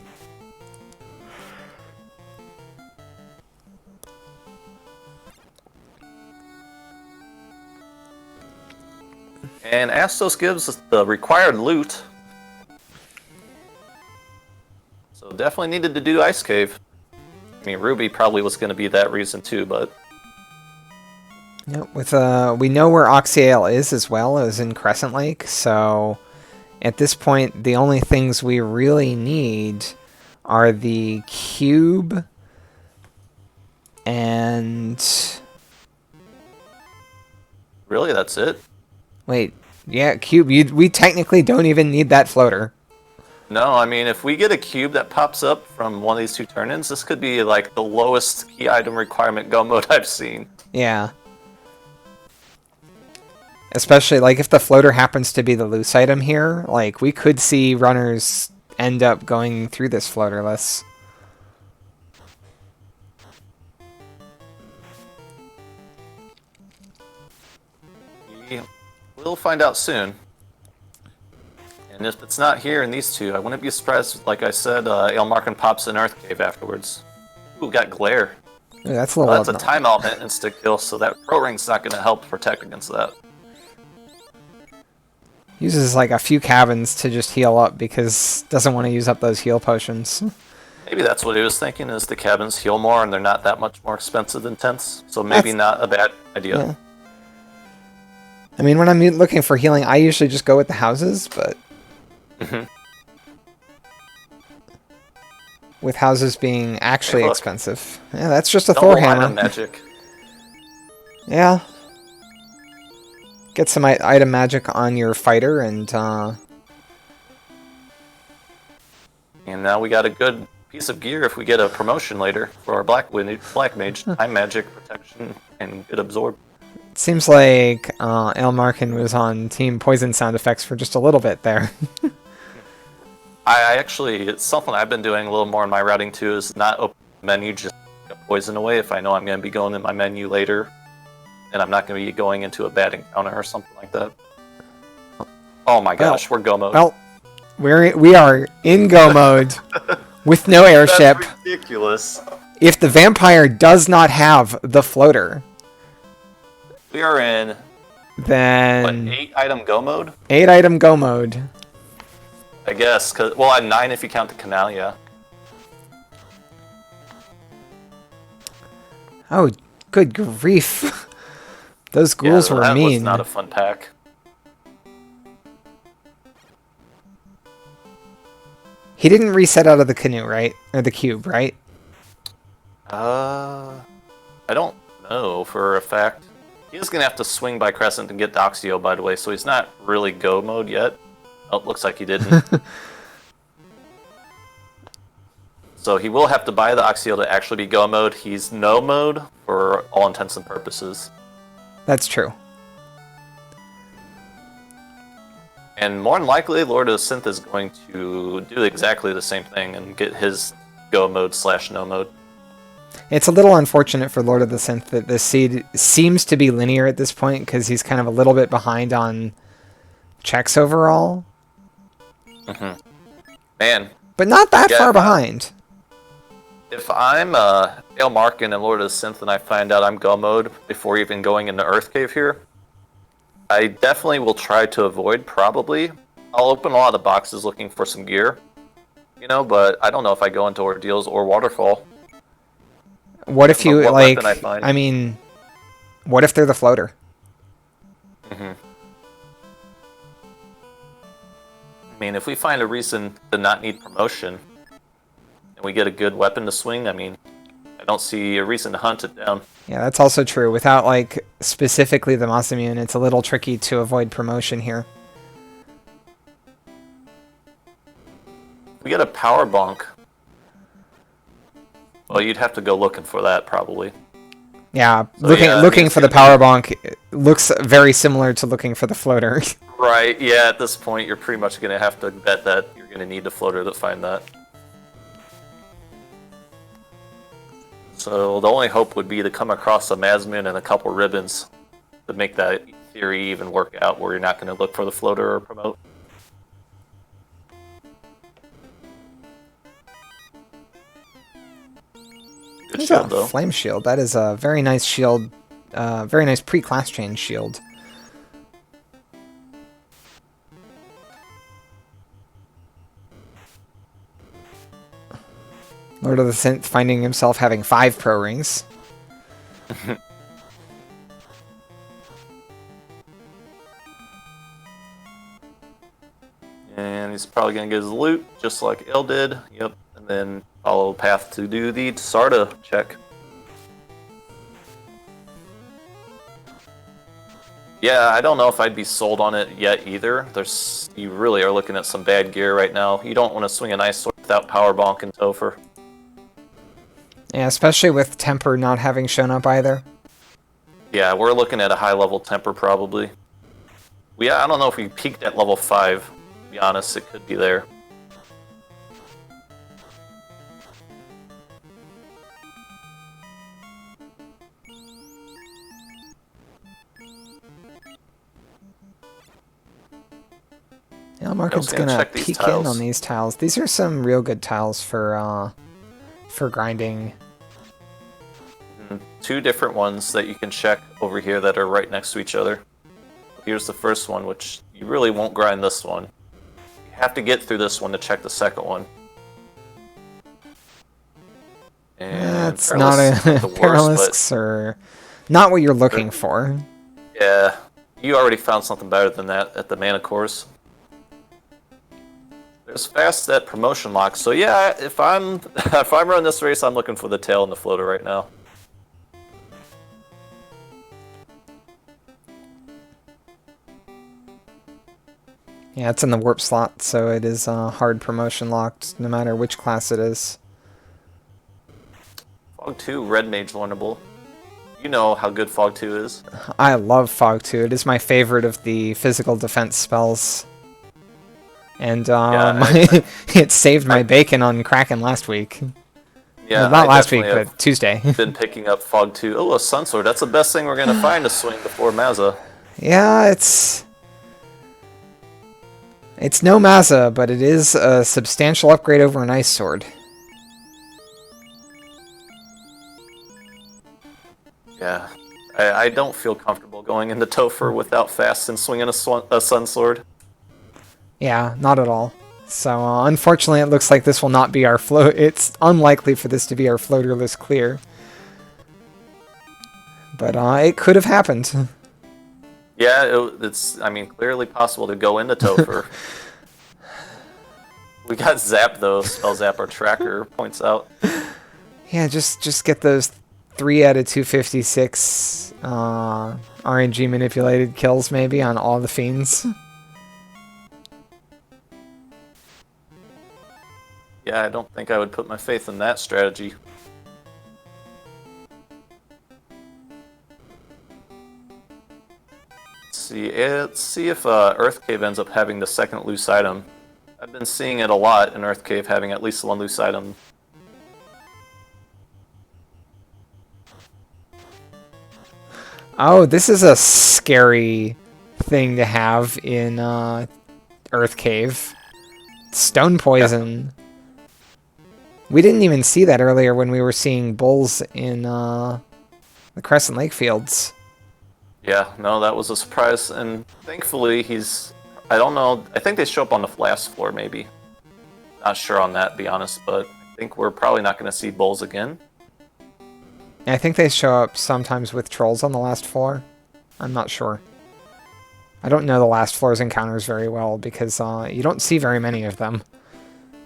And Astos gives us the required loot. So definitely needed to do Ice Cave. I mean, Ruby probably was going to be that reason too, but... Yeah, we know where Oxyale is as well as in Crescent Lake, so at this point the only things we really need are the cube and... Really, that's it? Wait, yeah, cube. We technically don't even need that floater. No, I mean, if we get a cube that pops up from one of these 2 turn-ins, this could be like the lowest key item requirement go mode I've seen. Yeah. Especially, like, if the floater happens to be the loose item here, like, we could see runners end up going through this floaterless. We'll find out soon. And if it's not here in these 2, I wouldn't be surprised, like I said, Aelmarkin pops an Earth Cave afterwards. Ooh, got Glare. Ooh, that's a little that's a time element insta-kill, so that Pro Ring's not going to help protect against that. Uses like a few cabins to just heal up because doesn't want to use up those heal potions. Maybe that's what he was thinking, is the cabins heal more and they're not that much more expensive than tents. So maybe not a bad idea. Yeah. I mean, when I'm looking for healing, I usually just go with the houses, but... with houses being actually expensive. Yeah, that's just a Thor hammer. Item magic. Yeah. Get some item magic on your fighter, and now we got a good piece of gear if we get a promotion later for our Black Mage, Time Magic, Protection, and good Absorb. Seems like Aelmarkin was on Team Poison sound effects for just a little bit there. I actually, it's something I've been doing a little more in my routing too, is not open the menu, just put poison away if I know I'm going to be going in my menu later, and I'm not going to be going into a bad encounter or something like that. Oh my gosh, we're go mode. Well, we are in go mode with no airship. That's ridiculous. If the vampire does not have the floater, We are in, then what, 8-item go mode? 8-item go mode. I guess, cause, well, at 9 if you count the canal, yeah. Oh, good grief. Those ghouls were that mean. was not a fun pack. He didn't reset out of the canoe, right? Or the cube, right? I don't know for a fact. He's gonna have to swing by Crescent and get Doxio, by the way, so he's not really go mode yet. Oh, looks like he didn't. So he will have to buy the Oxio to actually be go mode. He's no mode for all intents and purposes. That's true. And more than likely, Lord of the Synth is going to do exactly the same thing and get his go mode / no mode. It's a little unfortunate for Lord of the Synth that this seed seems to be linear at this point, because he's kind of a little bit behind on checks overall. Mm-hmm. Man. But not that Yeah, far behind. If I'm Aelmarkin and Lord of the Synth and I find out I'm go mode before even going into Earth Cave here, I definitely will try to avoid, probably. I'll open a lot of boxes looking for some gear, you know, but I don't know if I go into Ordeals or Waterfall. What if you, What like, weapon I find. I mean, what if they're the floater? Mm-hmm. I mean, if we find a reason to not need promotion, and we get a good weapon to swing, I mean, I don't see a reason to hunt it down. Yeah, that's also true. Without, like, specifically the Masamune, it's a little tricky to avoid promotion here. We get a power bonk. Well, you'd have to go looking for that, probably. Yeah, So, looking for the power bonk looks very similar to looking for the floater. Right, yeah, at this point, you're pretty much going to have to bet that you're going to need the floater to find that. So the only hope would be to come across a Masmoon and a couple ribbons to make that theory even work out, where you're not going to look for the floater or promote. Good There's shield, a though. flame shield. That is a very nice shield. Very nice pre-class change shield. Lord of the Synth finding himself having 5 pro rings. And he's probably going to get his loot, just like El did. Yep. And then follow path to do the Sarda check. Yeah, I don't know if I'd be sold on it yet either. You really are looking at some bad gear right now. You don't want to swing an ice sword without power bonk and Topher. Yeah, especially with Temper not having shown up either. Yeah, we're looking at a high level temper probably. I don't know if we peaked at level 5. To be honest, it could be there. Aelmarkin's gonna gonna check these peek tiles. in on these tiles. These are some real good tiles for grinding. 2 different ones that you can check over here that are right next to each other. Here's the first one, which you really won't grind this one. You have to get through this one to check the second one. And That's not a the worst, Paralisks are not what you're looking for. yeah, you already found something better than that at the mana cores. There's fast at promotion lock, so yeah, if I'm running this race, I'm looking for the tail and the floater right now. Yeah, it's in the warp slot, so it is hard promotion locked, no matter which class it is. Fog 2, Red Mage learnable. You know how good Fog 2 is. I love Fog 2. It is my favorite of the physical defense spells. And it saved my bacon on Kraken last week. Yeah, well, not last week, but Tuesday. Been picking up Fog 2. Oh, a Sun Sword. That's the best thing we're going to find to swing before Mazza. Yeah, it's no Mazza, but it is a substantial upgrade over an Ice Sword. Yeah, I don't feel comfortable going into Topher without fast and swinging a Sun Sword. Yeah, not at all. So, unfortunately, it looks like this will not be our float. It's unlikely for this to be our floaterless clear. But it could have happened. Yeah, it's, I mean, clearly possible to go into Topher. We got Zap, though. Spell Zap, our tracker points out. Yeah, just get those 3 out of 256 RNG manipulated kills, maybe, on all the fiends. Yeah, I don't think I would put my faith in that strategy. Let's see if Earth Cave ends up having the second loose item. I've been seeing it a lot in Earth Cave having at least one loose item. Oh, this is a scary thing to have in Earth Cave. Stone poison. Yeah. We didn't even see that earlier when we were seeing bulls in the Crescent Lake fields. Yeah, no, that was a surprise, and thankfully he's... I don't know, I think they show up on the last floor, maybe. Not sure on that, to be honest, but I think we're probably not going to see bulls again. I think they show up sometimes with trolls on the last floor. I'm not sure. I don't know the last floor's encounters very well, because you don't see very many of them.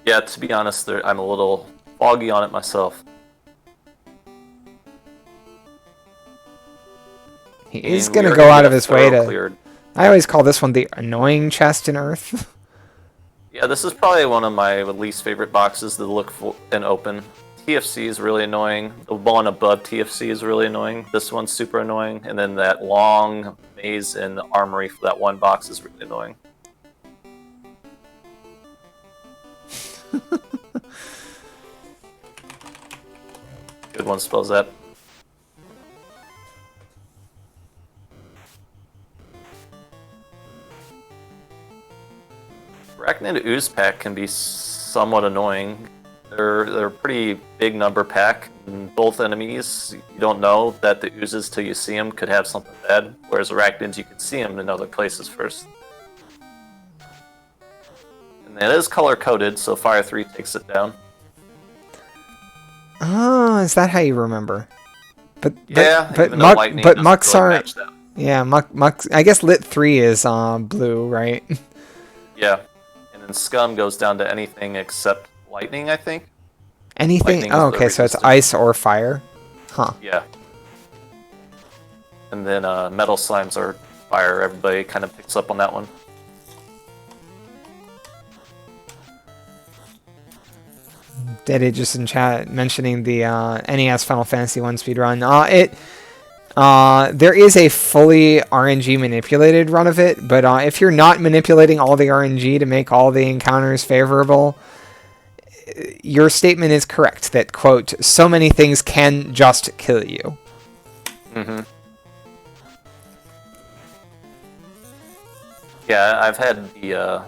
Yeah, to be honest, I'm a little foggy on it myself. He is going to go out of his way to... Cleared. I always call this one the annoying chest in Earth. Yeah, this is probably one of my least favorite boxes to look for and open. TFC is really annoying. The one above TFC is really annoying. This one's super annoying. And then that long maze in the armory for that one box is really annoying. Good one, spells that. Arachnid Ooze pack can be somewhat annoying. They're a pretty big number pack, and both enemies, you don't know that the oozes till you see them could have something bad, whereas Arachnids, you can see them in other places first. And it is color-coded, so Fire 3 takes it down. Oh, is that how you remember? But Lightning Mucks really are... Yeah, Mucks... I guess Lit 3 is blue, right? Yeah. And then Scum goes down to anything except Lightning, I think. Anything? Oh, okay, so it's ice or fire? Huh. Yeah. And then Metal Slimes are fire. Everybody kind of picks up on that one. Dede just in chat mentioning the NES Final Fantasy 1 speedrun. There is a fully RNG manipulated run of it, but if you're not manipulating all the RNG to make all the encounters favorable, your statement is correct that, quote, so many things can just kill you. Mm-hmm. Yeah, I've had the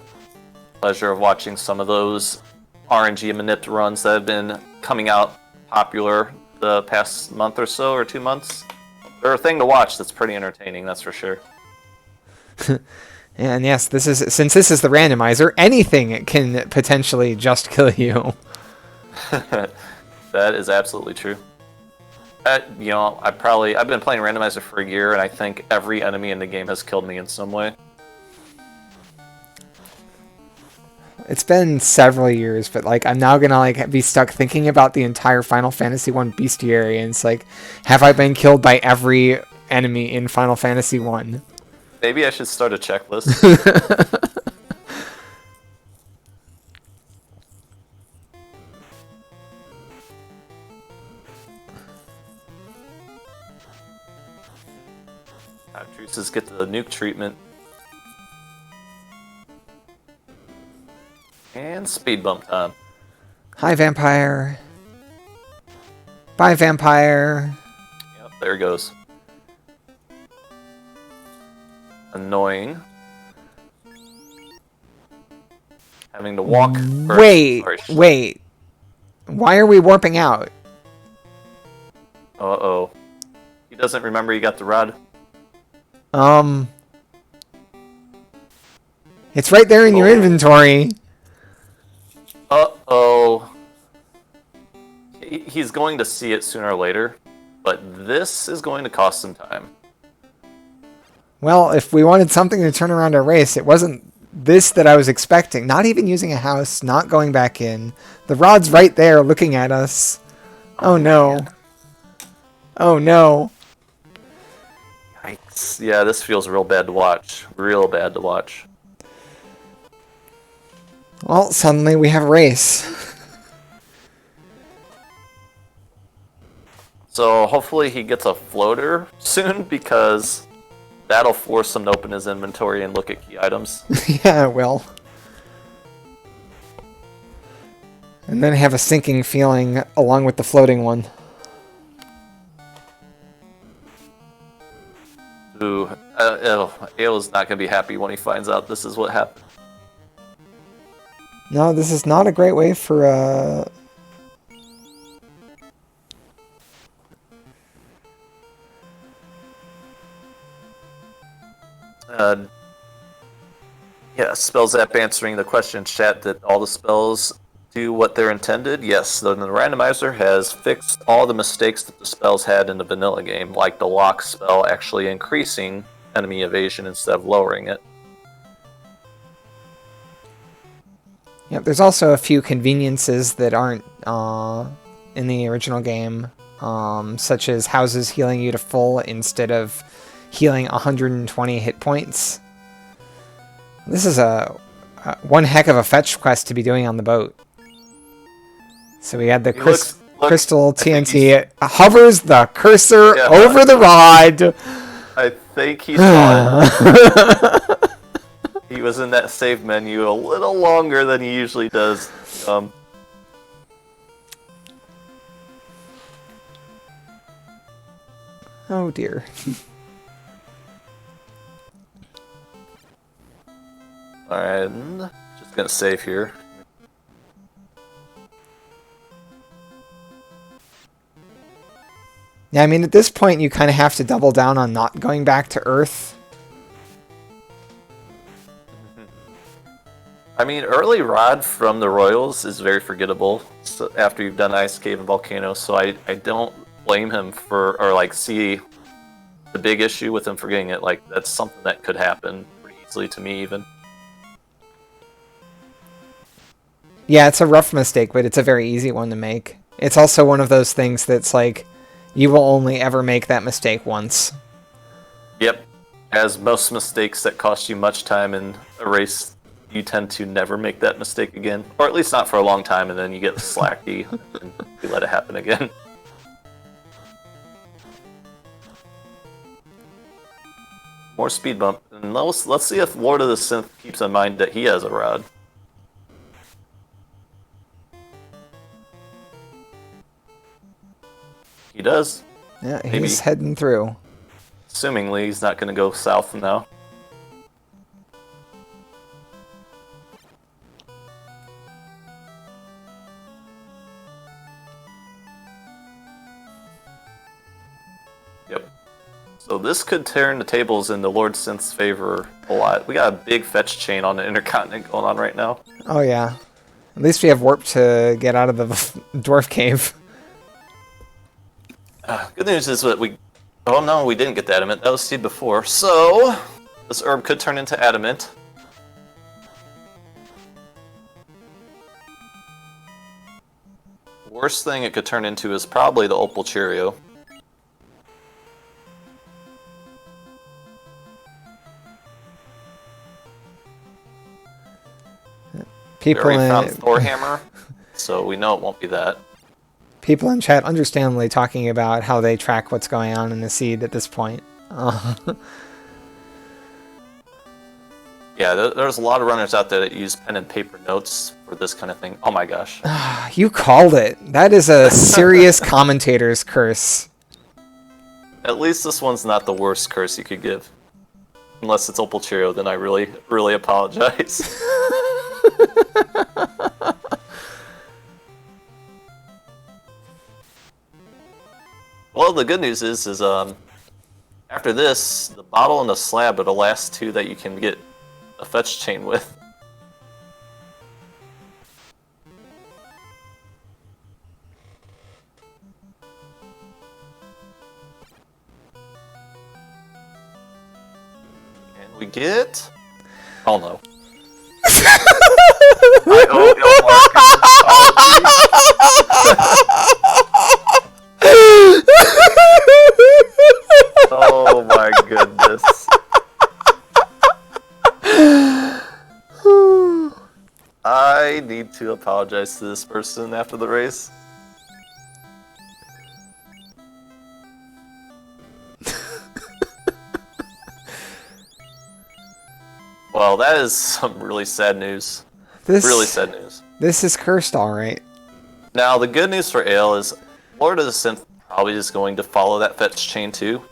pleasure of watching some of those RNG manip runs that have been coming out popular the past month or so, or 2 months. They're a thing to watch that's pretty entertaining, that's for sure. And yes, since this is the randomizer, anything can potentially just kill you. That is absolutely true. I've been playing randomizer for a year, and I think every enemy in the game has killed me in some way. It's been several years, but I'm now gonna be stuck thinking about the entire Final Fantasy 1 bestiary, and it's have I been killed by every enemy in Final Fantasy 1? Maybe I should start a checklist. Actresses get the nuke treatment. And speed bump time. Hi, vampire. Bye, vampire. Yep, there it goes. Annoying. Having to walk first. Wait. Why are we warping out? Uh-oh. He doesn't remember he got the rod. It's right there in your inventory. Uh-oh. He's going to see it sooner or later, but this is going to cost some time. Well, if we wanted something to turn around our race, it wasn't this that I was expecting. Not even using a house, not going back in. The rod's right there looking at us. Oh no. Man. Oh no. Yikes. Yeah, this feels real bad to watch. Real bad to watch. Well, suddenly we have a race. So hopefully he gets a floater soon, because that'll force him to open his inventory and look at key items. Yeah, it will. And then have a sinking feeling along with the floating one. Ooh, Ael's not going to be happy when he finds out this is what happened. No, this is not a great way for Yeah, Spells app answering the question in chat that all the spells do what they're intended. Yes, the randomizer has fixed all the mistakes that the spells had in the vanilla game, like the lock spell actually increasing enemy evasion instead of lowering it. Yep, there's also a few conveniences that aren't in the original game, such as houses healing you to full instead of healing 120 hit points. This is one heck of a fetch quest to be doing on the boat. So we had the crystal TNT. It hovers the cursor over the rod. I think he's gone. He was in that save menu a little longer than he usually does. Oh dear. Alright, just gonna save here. Yeah, I mean, at this point, you kind of have to double down on not going back to Earth. I mean, early rod from the Royals is very forgettable after you've done Ice Cave and Volcano, so I don't blame him for, or like see the big issue with him forgetting it. Like, that's something that could happen pretty easily to me even. Yeah, it's a rough mistake, but it's a very easy one to make. It's also one of those things that's like, you will only ever make that mistake once. Yep. As most mistakes that cost you much time in a race, you tend to never make that mistake again. Or at least not for a long time, and then you get slacky and you let it happen again. More speed bump. And let's see if Lord of the Synth keeps in mind that he has a rod. He does. Yeah, Maybe. he's heading through. Assumingly, he's not going to go south now. Yep. So this could turn the tables in the Lord Synth's favor a lot. We got a big fetch chain on the Intercontinent going on right now. Oh yeah. At least we have warp to get out of the dwarf cave. Good news is that we... Oh no, we didn't get the adamant. That was seed before. So, this herb could turn into adamant. Worst thing it could turn into is probably the Opal Cheerio. People we already found Thor Hammer, so we know it won't be that. People in chat understandably talking about how they track what's going on in the seed at this point. Yeah, there's a lot of runners out there that use pen and paper notes for this kind of thing. Oh my gosh. You called it. That is a serious commentator's curse. At least this one's not the worst curse you could give. Unless it's Opalcherio, then I really, really apologize. Well, the good news is after this, the bottle and the slab are the last two that you can get a fetch chain with. And we get... Oh no. I owe Aelmarkin. Oh my goodness. I need to apologize to this person after the race. Well, that is some really sad news. Really sad news. This is cursed, alright. Now, the good news for Ale is LordoftheSynth probably is going to follow that fetch chain too.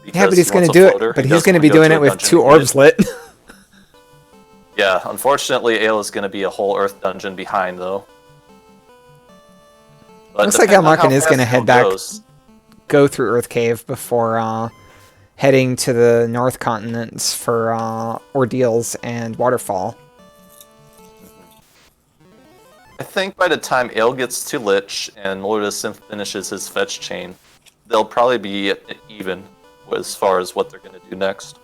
Yeah, but he's going to do it. But he's going to be doing it with 2 orbs lit. Yeah, unfortunately, Ale is going to be a whole Earth dungeon behind, though. But looks like Aelmarkin is going to head back, go through Earth Cave before heading to the North Continents for Ordeals and Waterfall. I think by the time Ale gets to Lich and LordoftheSynth finishes his fetch chain, they'll probably be even as far as what they're going to do next.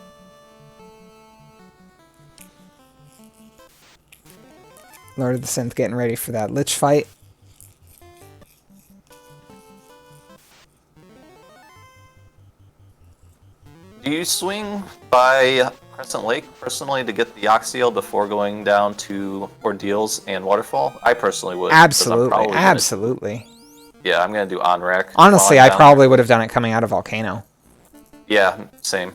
LordoftheSynth getting ready for that Lich fight. Do you swing by Crescent Lake personally to get the Oxyel before going down to Ordeals and Waterfall? I personally would. Absolutely, absolutely. Yeah, I'm going to do on-rack. Honestly, I probably would have done it coming out of Volcano. Yeah, same.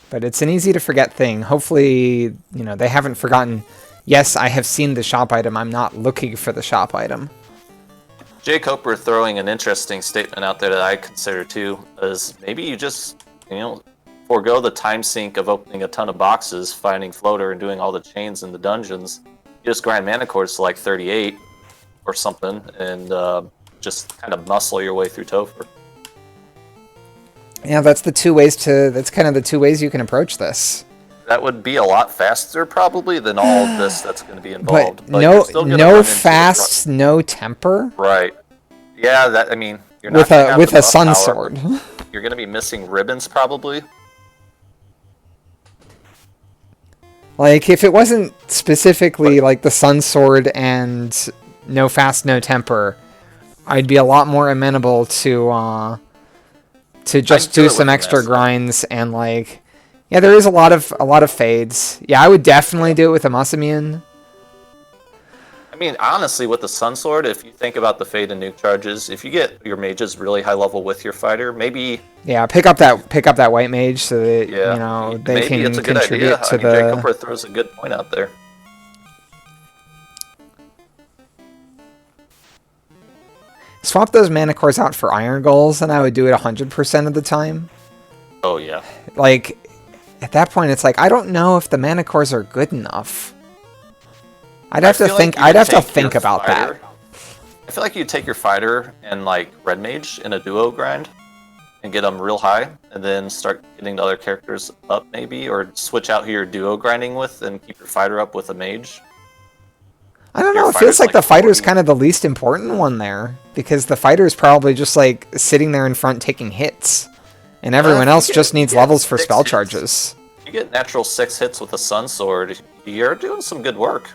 But it's an easy to forget thing. Hopefully, you know, they haven't forgotten. Yes, I have seen the shop item. I'm not looking for the shop item. Jay Coper throwing an interesting statement out there that I consider too, is maybe you just, you know, forego the time sink of opening a ton of boxes, finding Floater, and doing all the chains in the dungeons. You just grind mana cores to like 38 or something, and just kind of muscle your way through Topher. Yeah, that's the 2 ways to. That's kind of the 2 ways you can approach this. That would be a lot faster probably than all of this that's going to be involved. But no fast, no temper. Right. Yeah, that, I mean, you're not with a sun sword. You're going to be missing ribbons probably. Like if it wasn't specifically like the sun sword and no fast, no temper, I'd be a lot more amenable to just do some extra grinds and like. Yeah, there is a lot of fades. Yeah, I would definitely do it with a Masamune. I mean, honestly, with the Sun Sword, if you think about the fade and nuke charges, if you get your mages really high level with your fighter, maybe pick up that white mage so that you know they maybe can it's a good contribute idea. to I mean, Jay Cooper throws a good point out there. Swap those mana cores out for iron goals, and I would do it 100% of the time. Oh yeah. Like. At that point, it's like I don't know if the mana cores are good enough. I'd have to think. I'd have to think about that. I feel like you take your fighter and like red mage in a duo grind, and get them real high, and then start getting the other characters up maybe, or switch out who you're duo grinding with and keep your fighter up with a mage. I don't know. It feels like the fighter's kind of the least important one there, because the fighter's probably just like sitting there in front taking hits. And everyone else just needs levels for spell charges. You get natural 6 hits with a Sun Sword, you're doing some good work.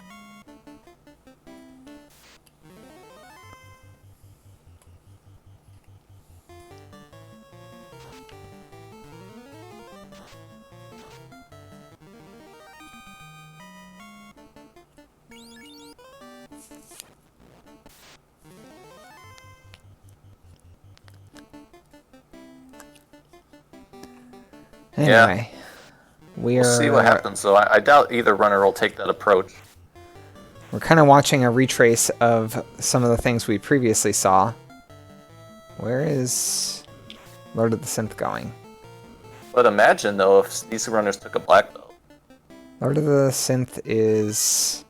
Anyway, We'll see what happens, though. I doubt either runner will take that approach. We're kind of watching a retrace of some of the things we previously saw. Where is Lord of the Synth going? But imagine, though, if these runners took a black belt. Lord of the Synth is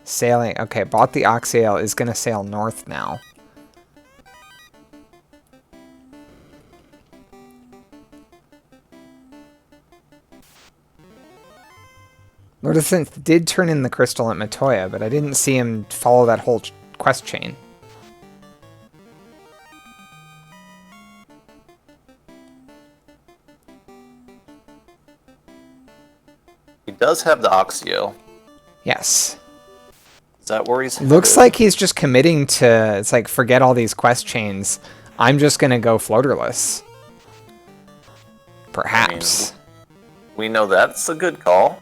sailing. Okay, bought the Oxyale, is going to sail north now. Lord of the Synth did turn in the crystal at Matoya, but I didn't see him follow that whole quest chain. He does have the Oxio. Yes. Is that where he's Looks headed? like he's just committing to, it's like, forget all these quest chains. I'm just going to go floaterless. Perhaps. We know that's a good call.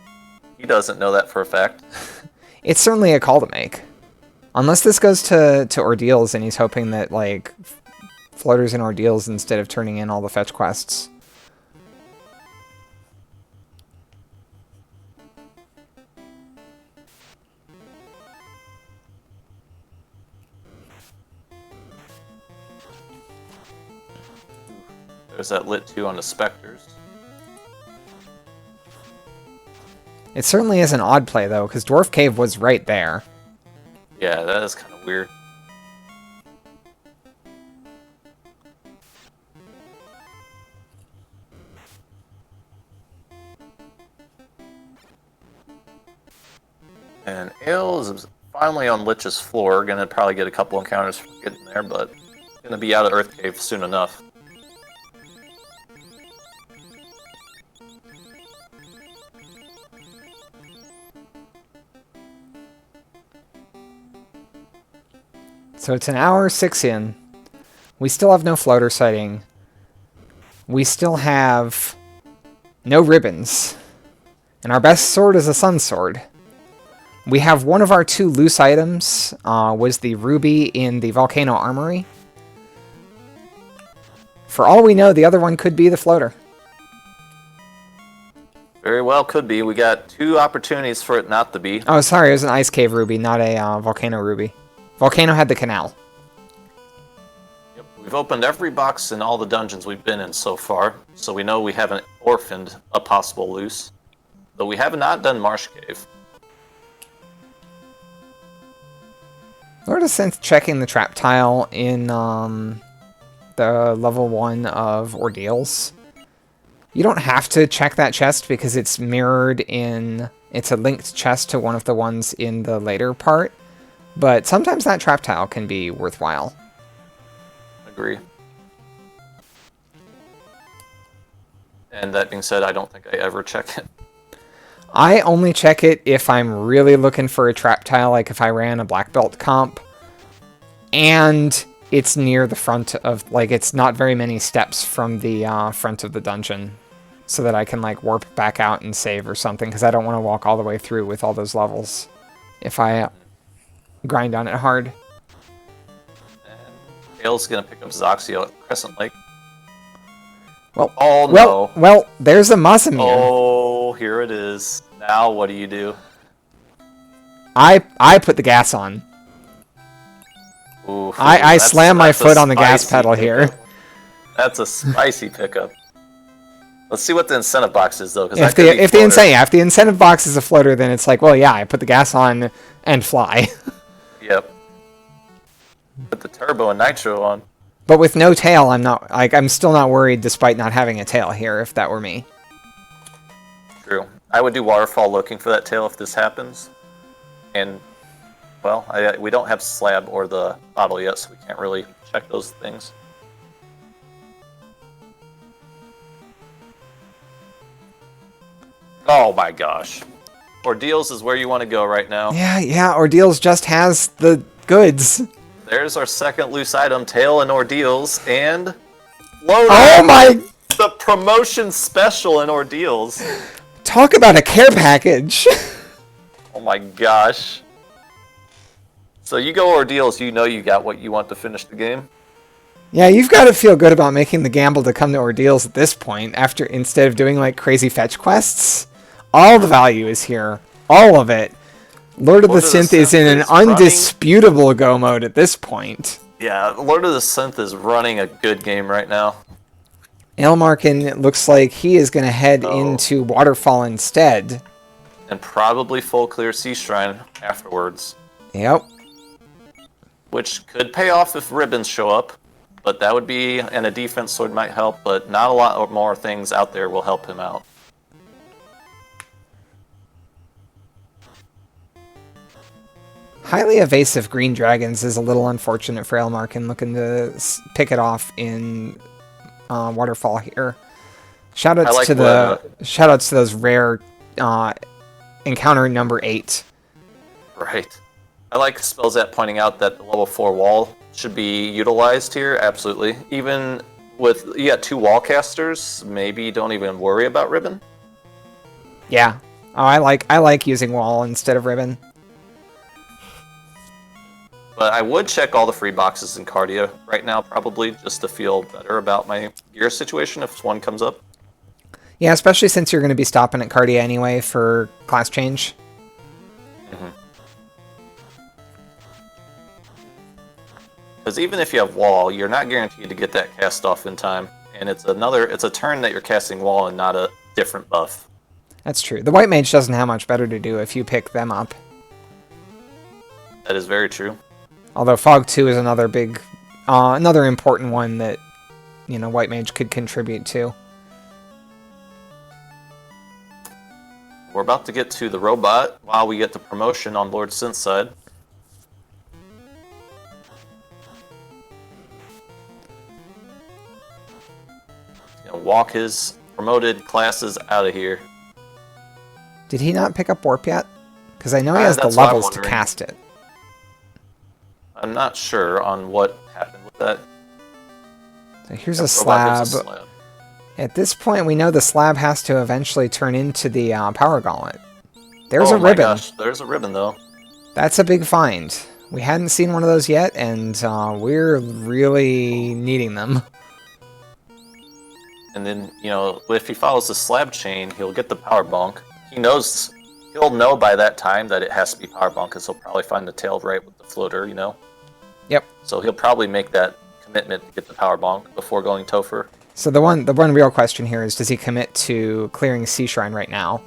He doesn't know that for a fact. It's certainly a call to make. Unless this goes to Ordeals and he's hoping that, like, floaters and Ordeals instead of turning in all the fetch quests. There's that lit 2 on the Spectres. It certainly is an odd play, though, because Dwarf Cave was right there. Yeah, that is kind of weird. And Ale is finally on Lich's floor. Gonna probably get a couple encounters for getting there, but gonna be out of Earth Cave soon enough. So it's an hour 6 in. We still have no floater sighting. We still have no ribbons. And our best sword is a sun sword. We have one of our 2 loose items, was the ruby in the Volcano Armory. For all we know, the other one could be the floater. Very well could be. We got 2 opportunities for it not to be. Oh, sorry, it was an Ice Cave ruby, not a Volcano ruby. Volcano had the canal. Yep. We've opened every box in all the dungeons we've been in so far, so we know we haven't orphaned a possible loose. Though we have not done Marsh Cave. Lord of Synth checking the trap tile in the level 1 of Ordeals. You don't have to check that chest because it's mirrored in... It's a linked chest to one of the ones in the later part. But sometimes that trap tile can be worthwhile. Agree. And that being said, I don't think I ever check it. I only check it if I'm really looking for a trap tile, like if I ran a black belt comp. And it's near the front of, like, it's not very many steps from the front of the dungeon. So that I can, like, warp back out and save or something, because I don't want to walk all the way through with all those levels. If I grind on it hard. And Ale's gonna pick up Zoxio at Crescent Lake. Well, oh no. Well, there's a Masamune. Oh, here it is. Now what do you do? I put the gas on. Ooh, I slam my foot on the gas spicy pedal pickup. here. That's a spicy pickup. Let's see what the incentive box is, though. If the incentive box is a floater, then it's like, well, yeah, I put the gas on and fly. Yep. Put the turbo and nitro on. But with no tail, I'm still not worried, despite not having a tail here. If that were me. True. I would do waterfall looking for that tail if this happens. And well, we don't have slab or the bottle yet, so we can't really check those things. Oh my gosh. Ordeals is where you want to go right now. Yeah, Ordeals just has the goods. There's our second loose item, tail and Ordeals, and Floater. Oh my! The promotion special in Ordeals. Talk about a care package. Oh my gosh. So you go Ordeals, you know you got what you want to finish the game. Yeah, you've got to feel good about making the gamble to come to Ordeals at this point, after instead of doing like crazy fetch quests. All the value is here. All of it. Lord of the Synth is in an undisputable go mode at this point. Yeah, Lord of the Synth is running a good game right now. Aelmarkin looks like he is going to head into Waterfall instead. And probably full clear Sea Shrine afterwards. Yep. Which could pay off if ribbons show up. But that would be, and a defense sword might help, but not a lot more things out there will help him out. Highly evasive green dragons is a little unfortunate for Aelmarkin, looking to pick it off in Waterfall here. Shoutouts to those rare encounter number 8. Right. I like Spellzat pointing out that the level 4 wall should be utilized here. Absolutely. Even with you got 2 wall casters, maybe don't even worry about ribbon. Yeah. Oh, I like using wall instead of ribbon. But I would check all the free boxes in Cardia right now, probably, just to feel better about my gear situation if one comes up. Yeah, especially since you're going to be stopping at Cardia anyway for class change. Because even if you have wall, you're not guaranteed to get that cast off in time. And it's a turn that you're casting wall and not a different buff. That's true. The White Mage doesn't have much better to do if you pick them up. That is very true. Although Fog 2 is another big, another important one that, you know, White Mage could contribute to. We're about to get to the robot while we get the promotion on Lord Synth's side. He's gonna walk his promoted classes out of here. Did he not pick up Warp yet? Because I know he has the levels to cast it. I'm not sure on what happened with that. So here's a slab. At this point, we know the slab has to eventually turn into the Power Gauntlet. There's a ribbon. Oh my gosh, there's a ribbon though. That's a big find. We hadn't seen one of those yet, and we're really needing them. And then, you know, if he follows the slab chain, he'll get the power bonk. He'll know by that time that it has to be power bonk, because he'll probably find the tail right with the floater, you know? Yep. So he'll probably make that commitment to get the power bonk before going Topher. So the one real question here is, does he commit to clearing Sea Shrine right now?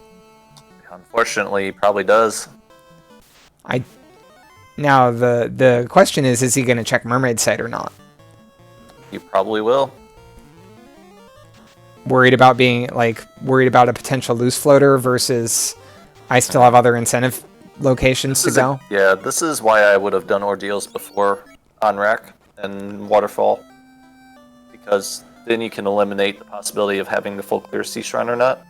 Unfortunately, he probably does. Now the question is he going to check Mermaid Sight or not? He probably will. Worried about a potential loose floater versus I still have other incentive locations to go? Yeah, this is why I would have done Ordeals before on rack and Waterfall. Because then you can eliminate the possibility of having the full clear Sea Shrine or not.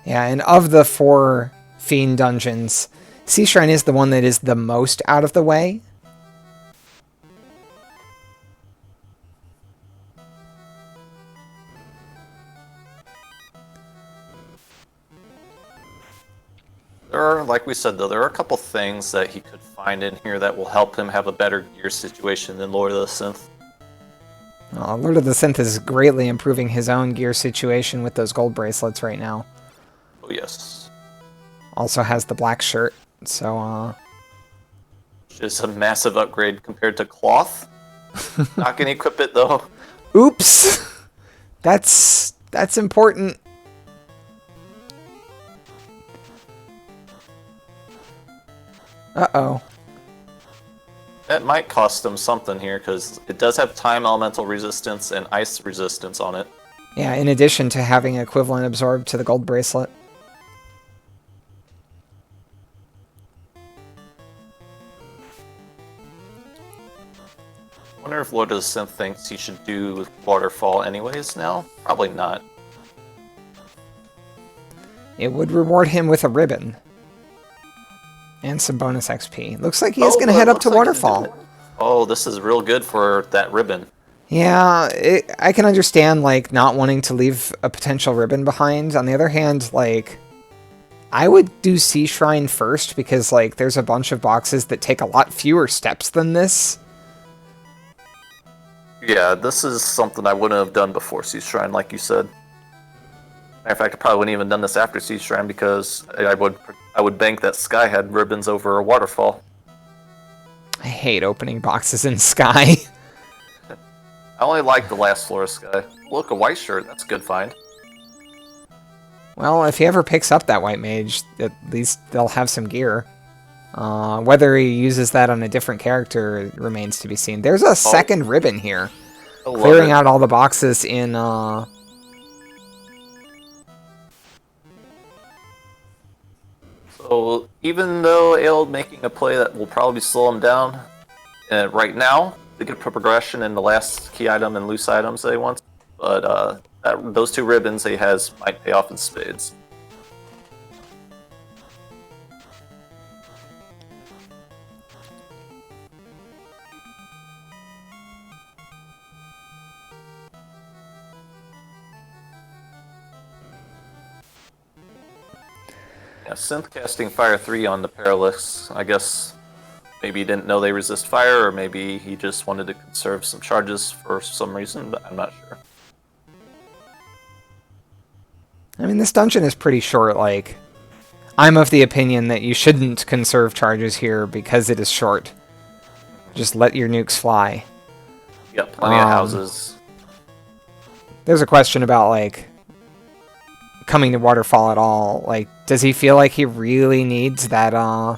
Yeah, and of the 4 Fiend dungeons, Sea Shrine is the one that is the most out of the way. Like we said, though, there are a couple things that he could find in here that will help him have a better gear situation than Lord of the Synth. Lord of the Synth is greatly improving his own gear situation with those gold bracelets right now. Oh, yes. Also has the black shirt, so, Which is a massive upgrade compared to cloth. Not gonna equip it, though. Oops! That's important. Uh-oh. That might cost him something here, because it does have time elemental resistance and ice resistance on it. Yeah, in addition to having equivalent absorbed to the gold bracelet. I wonder if Lord of the Synth thinks he should do Waterfall anyways now? Probably not. It would reward him with a ribbon. And some bonus XP. Looks like he is going to head up to Waterfall. Oh, this is real good for that ribbon. Yeah, I can understand, like, not wanting to leave a potential ribbon behind. On the other hand, like, I would do Sea Shrine first because, like, there's a bunch of boxes that take a lot fewer steps than this. Yeah, this is something I wouldn't have done before Sea Shrine, like you said. Matter of fact, I probably wouldn't even done this after Sea Shrine because I would bank that Sky had ribbons over a waterfall. I hate opening boxes in Sky. I only like the last floor of Sky. Look, a white shirt. That's a good find. Well, if he ever picks up that white mage, at least they'll have some gear. Whether he uses that on a different character remains to be seen. There's a second ribbon here. Clearing out all the boxes in... So, even though Ael making a play that will probably slow him down right now, to get progression in the last key item and loose items that he wants, but those 2 ribbons he has might pay off in spades. Yeah, synth casting Fire 3 on the Parallax. I guess maybe he didn't know they resist fire, or maybe he just wanted to conserve some charges for some reason, but I'm not sure. I mean, this dungeon is pretty short, like... I'm of the opinion that you shouldn't conserve charges here because it is short. Just let your nukes fly. Yep, plenty of houses. There's a question about, like... coming to Waterfall at all. Like, does he feel like he really needs that, I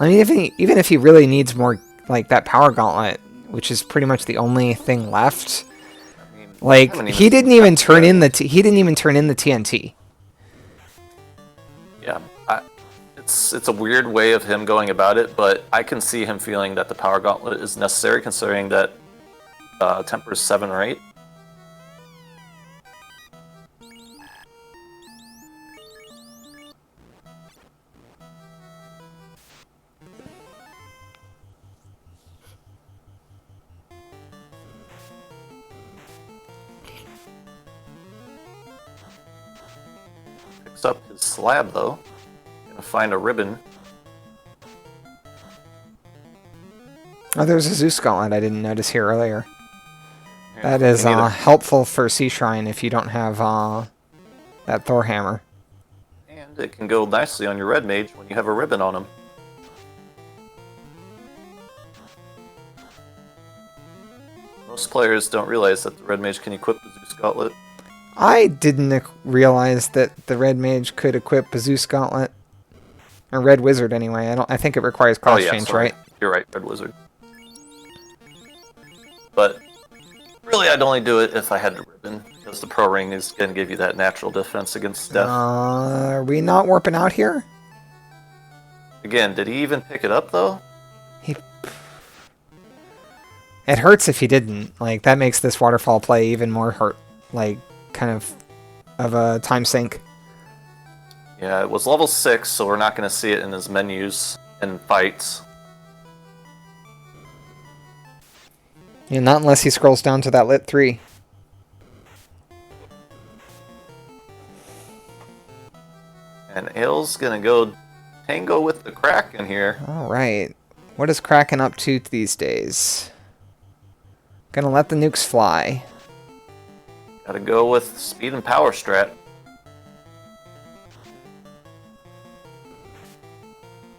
mean, even if he really needs more, like, that Power Gauntlet, which is pretty much the only thing left. I mean, Like, he didn't even turn in the TNT. Yeah, it's a weird way of him going about it, but I can see him feeling that the Power Gauntlet is necessary, considering that Temper's 7 or 8. Up his slab though. Gonna find a ribbon. Oh, there's a Zeus Gauntlet I didn't notice here earlier. Yeah, that is helpful for Sea Shrine if you don't have that Thor hammer. And it can go nicely on your red mage when you have a ribbon on him. Most players don't realize that the red mage can equip the Zeus Gauntlet. I didn't realize that the red mage could equip a Zeus Gauntlet. Or red wizard anyway. I think it requires class change, sorry. right? You're right, red wizard. But really I'd only do it if I had the ribbon, because the pro ring is gonna give you that natural defense against death. Are we not warping out here? Again, did he even pick it up though? It hurts if he didn't. Like, that makes this waterfall play even more hurt. Like, kind of a time sink. Yeah, it was level 6, so we're not going to see it in his menus and fights. Yeah, not unless he scrolls down to that lit 3. And Ael's going to go tango with the Kraken here. Alright. What is Kraken up to these days? Gonna let the nukes fly. Gotta go with speed and power strat.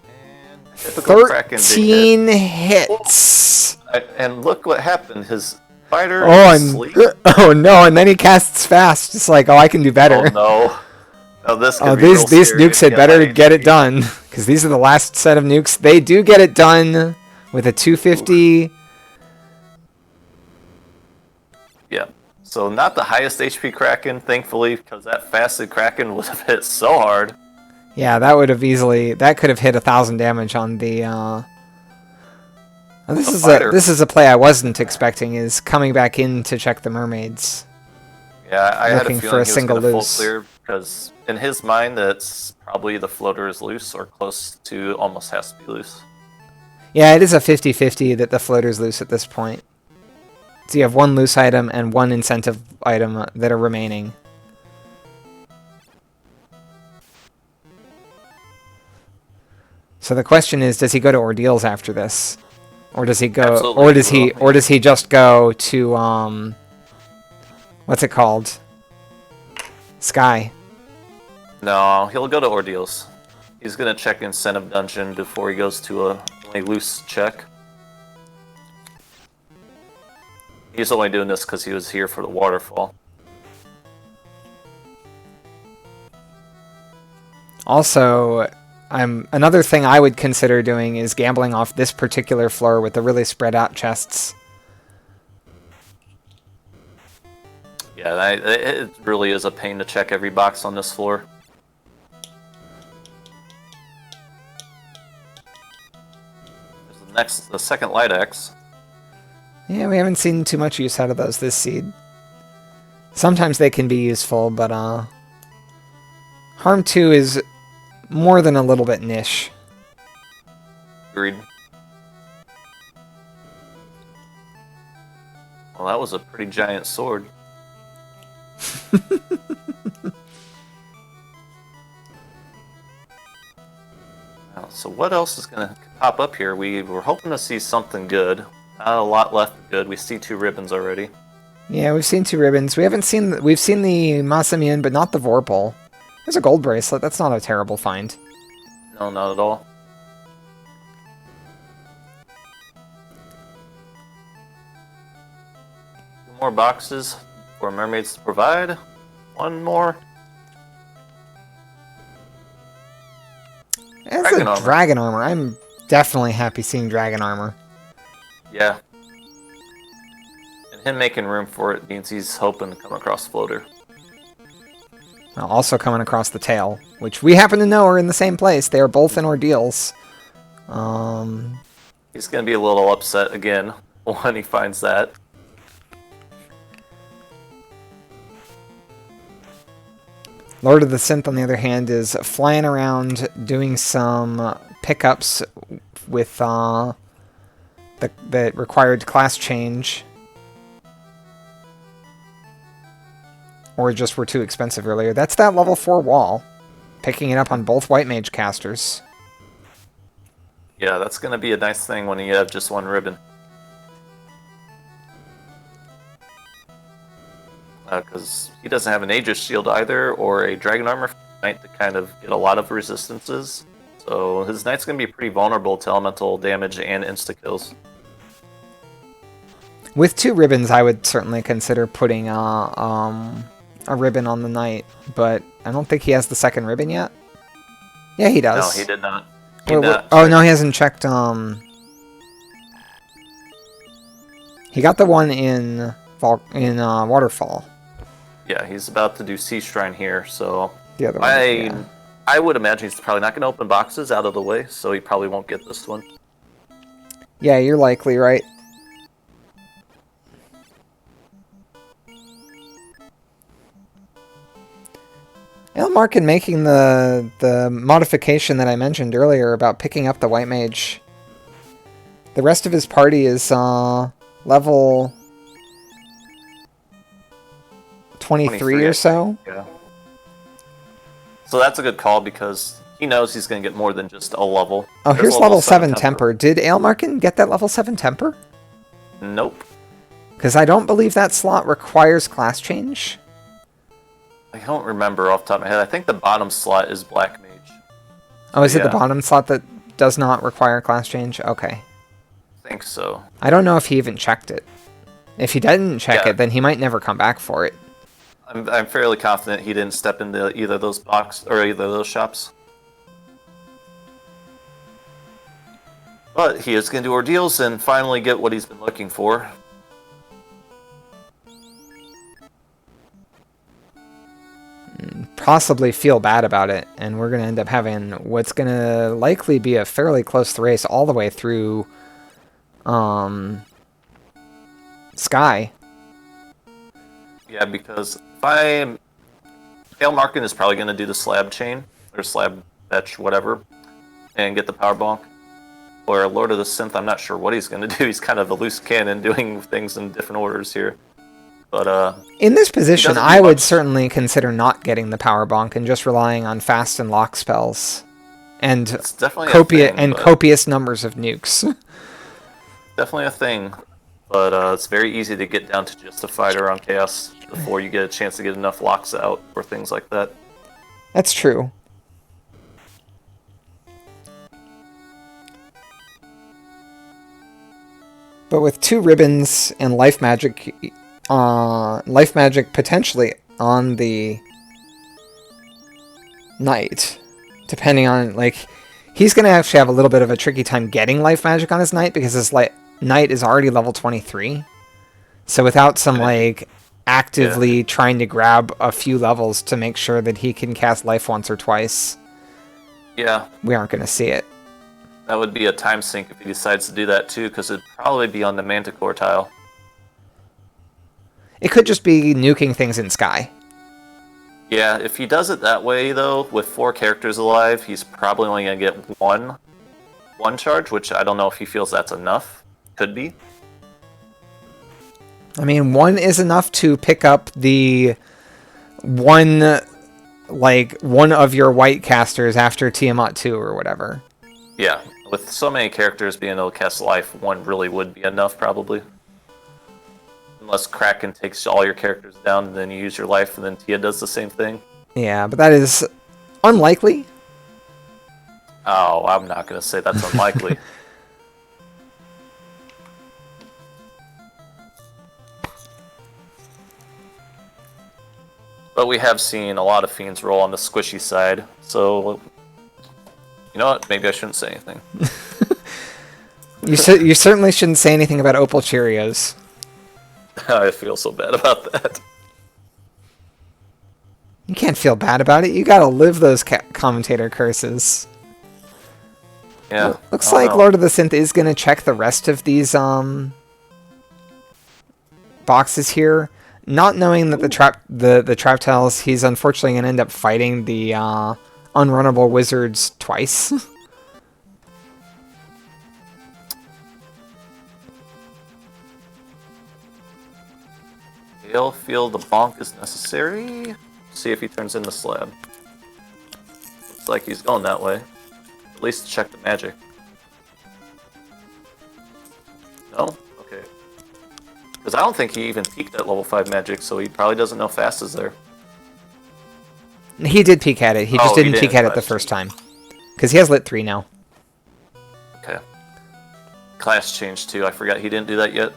And typical Kraken 13 hits! And look what happened. His fighter asleep. Oh no, and then he casts fast. Just like, oh, I can do better. Oh no. Oh, this could be these real nukes had better get it done. Because these are the last set of nukes. They do get it done with a 250. Yeah. So not the highest HP Kraken, thankfully, because that fasted Kraken would have hit so hard. Yeah, that would have easily... That could have hit 1,000 damage on the... This is a play I wasn't expecting, is coming back in to check the mermaids. Yeah, I had a Looking feeling for a he was single going to full loose. clear, because in his mind, that's probably the floater is loose, or close to almost has to be loose. Yeah, it is a 50-50 that the floater's loose at this point. So you have one loose item and one incentive item that are remaining. So the question is, does he go to Ordeals after this? Or does he go Absolutely or does he just go to what's it called? Sky. No, he'll go to Ordeals. He's gonna check Incentive Dungeon before he goes to a only loose check. He's only doing this because he was here for the waterfall. Also, another thing I would consider doing is gambling off this particular floor with the really spread out chests. Yeah, it really is a pain to check every box on this floor. There's the second light axe. Yeah, we haven't seen too much use out of those this seed. Sometimes they can be useful, but Harm 2 is more than a little bit niche. Agreed. Well, that was a pretty giant sword. So what else is going to pop up here? We were hoping to see something good. Not a lot left good. We see 2 ribbons already. Yeah, we've seen 2 ribbons. We've seen the Masamian, but not the Vorpal. There's a gold bracelet. That's not a terrible find. No, not at all. Two more boxes for mermaids to provide. One more. As Dragon a armor. dragon armor, I'm definitely happy seeing dragon armor. Yeah. And him making room for it means he's hoping to come across floater. Also coming across the tail, which we happen to know are in the same place. They are both in Ordeals. He's going to be a little upset again when he finds that. Lord of the Synth, on the other hand, is flying around doing some pickups with the required class change. Or just were too expensive earlier. That's that level 4 wall. Picking it up on both White Mage casters. Yeah, that's going to be a nice thing when you have just one ribbon. Because he doesn't have an Aegis shield either, or a Dragon Armor Knight to kind of get a lot of resistances. So his Knight's going to be pretty vulnerable to elemental damage and insta-kills. With 2 ribbons, I would certainly consider putting a ribbon on the Knight, but I don't think he has the second ribbon yet. Yeah, he does. No, he did not. Oh, no, he hasn't checked. He got the one in Waterfall. Yeah, he's about to do Sea Shrine here, so The other one. Yeah. I would imagine he's probably not going to open boxes out of the way, so he probably won't get this one. Yeah, you're likely right. Aelmarkin making the modification that I mentioned earlier about picking up the White Mage. The rest of his party is level 23 or so. Yeah. So that's a good call because he knows he's going to get more than just a level. Oh, There's here's level 7 Temper. Did Aelmarkin get that level 7 Temper? Nope. Because I don't believe that slot requires class change. I don't remember off the top of my head. I think the bottom slot is Black Mage. Oh, is it the Yeah. bottom slot that does not require class change? Okay. I think so. I don't know if he even checked it. If he didn't check Yeah. it, then he might never come back for it. I'm fairly confident he didn't step into either of those shops. But he is going to do ordeals and finally get what he's been looking for. Possibly feel bad about it, and we're going to end up having what's going to likely be a fairly close race all the way through Sky. Yeah, because Aelmarkin is probably going to do the slab chain, or slab fetch, whatever, and get the power bonk. Or Lord of the Synth, I'm not sure what he's going to do. He's kind of a loose cannon doing things in different orders here. But in this position, doesn't do I would much. certainly consider not getting the power bonk and just relying on fast and lock spells and It's definitely a thing, copious numbers of nukes. Definitely a thing, but it's very easy to get down to just a fighter on Chaos before you get a chance to get enough locks out or things like that. That's true. But with 2 ribbons and life magic potentially on the knight, depending on, like, he's going to actually have a little bit of a tricky time getting life magic on his knight because his knight is already level 23. So without some, like, actively trying to grab a few levels to make sure that he can cast life once or twice, we aren't going to see it. That would be a time sink if he decides to do that too, because it'd probably be on the Manticore tile. It could just be nuking things in Sky. Yeah, if he does it that way, though, with 4 characters alive, he's probably only going to get one charge, which I don't know if he feels that's enough. Could be. I mean, 1 is enough to pick up the one of your white casters after Tiamat 2 or whatever. Yeah, with so many characters being able to cast life, 1 really would be enough, probably. Unless Kraken takes all your characters down, and then you use your life, and then Tia does the same thing. Yeah, but that is unlikely. Oh, I'm not going to say that's unlikely. But we have seen a lot of Fiends roll on the squishy side, so... You know what? Maybe I shouldn't say anything. You certainly shouldn't say anything about Opal Cheerios. I feel so bad about that. You can't feel bad about it. You gotta live those commentator curses. Yeah. Looks like Lord of the Synth is gonna check the rest of these boxes here. Not knowing that the trap tiles, he's unfortunately gonna end up fighting the unrunnable wizards twice. He'll feel the bonk is necessary. See if he turns in the slab. Looks like he's going that way. At least check the magic. No? Okay. Because I don't think he even peeked at level 5 magic, so he probably doesn't know fast is there. He did peek at it. He just didn't peek at it the first time. Because he has lit 3 now. Okay. Class change too. I forgot he didn't do that yet.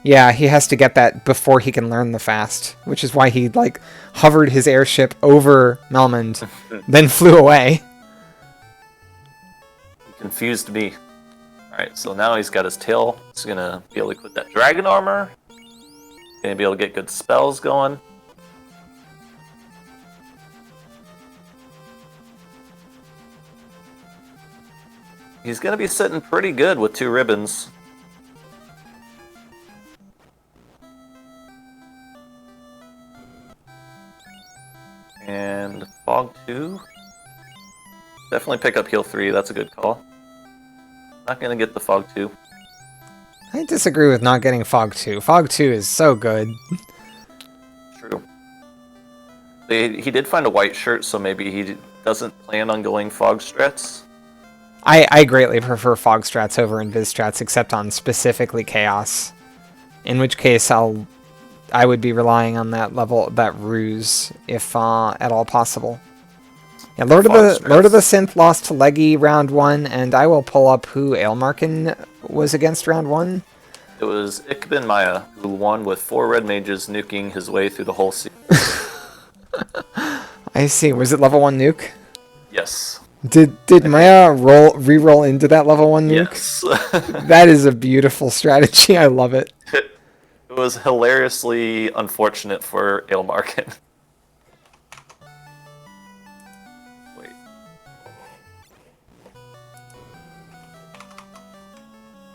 Yeah, he has to get that before he can learn the fast, which is why he, like, hovered his airship over Melmond, then flew away. He confused me. Alright, so now he's got his tail. He's gonna be able to equip that dragon armor. Gonna be able to get good spells going. He's gonna be sitting pretty good with 2 ribbons. And Fog 2. Definitely pick up Heal 3, that's a good call. Not gonna get the Fog 2. I disagree with not getting Fog 2. Fog 2 is so good. True. He did find a white shirt, so maybe he doesn't plan on going Fog strats. I greatly prefer Fog strats over Invis strats, except on specifically Chaos. In which case, I would be relying on that ruse, if at all possible. Yeah, Lord of the Synth lost to Leggy round 1, and I will pull up who Aelmarkin was against round 1. It was Ikben Maya, who won with 4 red mages nuking his way through the whole series. I see. Was it level 1 nuke? Yes. Did Maya re-roll into that level 1 nuke? Yes. That is a beautiful strategy. I love it. It was hilariously unfortunate for Aelmarkin. Wait.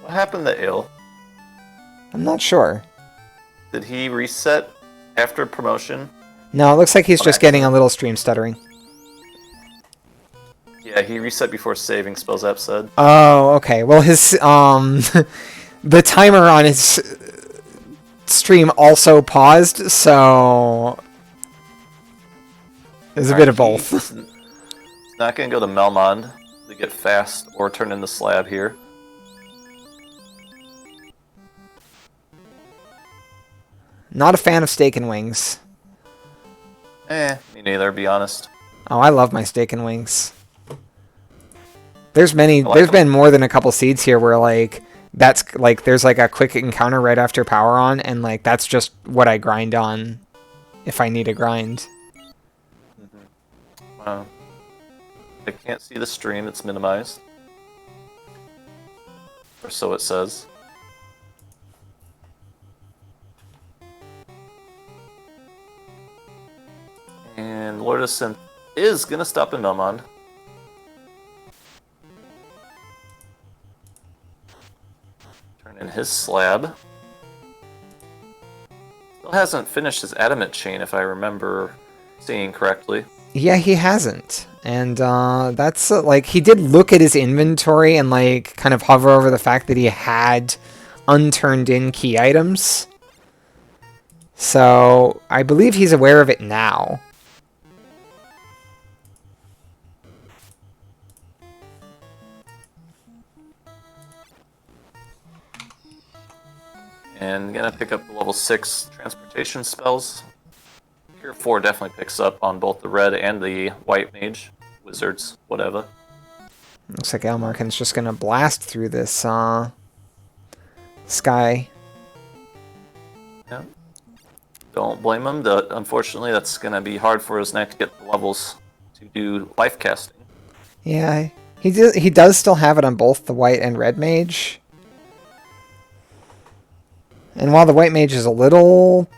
What happened to Ale? I'm not sure. Did he reset after promotion? No, it looks like he's just getting a little stream stuttering. Yeah, he reset before saving, Spellzap said. Oh, okay. Well, his the timer on his stream also paused, so there's a bit of both. not going to go to Melmond to get fast or turn into slab here. Not a fan of steak and wings. Me neither, to be honest. Oh, I love my steak and wings. There's been more than a couple seeds here where like that's like there's like a quick encounter right after power on, and like that's just what I grind on if I need a grind. Wow. I can't see the stream, it's minimized. Or so it says. And LordoftheSynth is gonna stop in Melmond. Turn in his slab. Still hasn't finished his adamant chain, if I remember seeing correctly. Yeah, he hasn't. And that's like he did look at his inventory and like kind of hover over the fact that he had unturned in key items. So I believe he's aware of it now. And gonna pick up the level 6 transportation spells. Tier 4 definitely picks up on both the red and the white mage. Wizards, whatever. Looks like Aelmarkin's just gonna blast through this sky. Yeah. Don't blame him. Unfortunately, that's gonna be hard for his neck to get the levels to do life casting. Yeah, he does still have it on both the white and red mage. And while the white mage is a little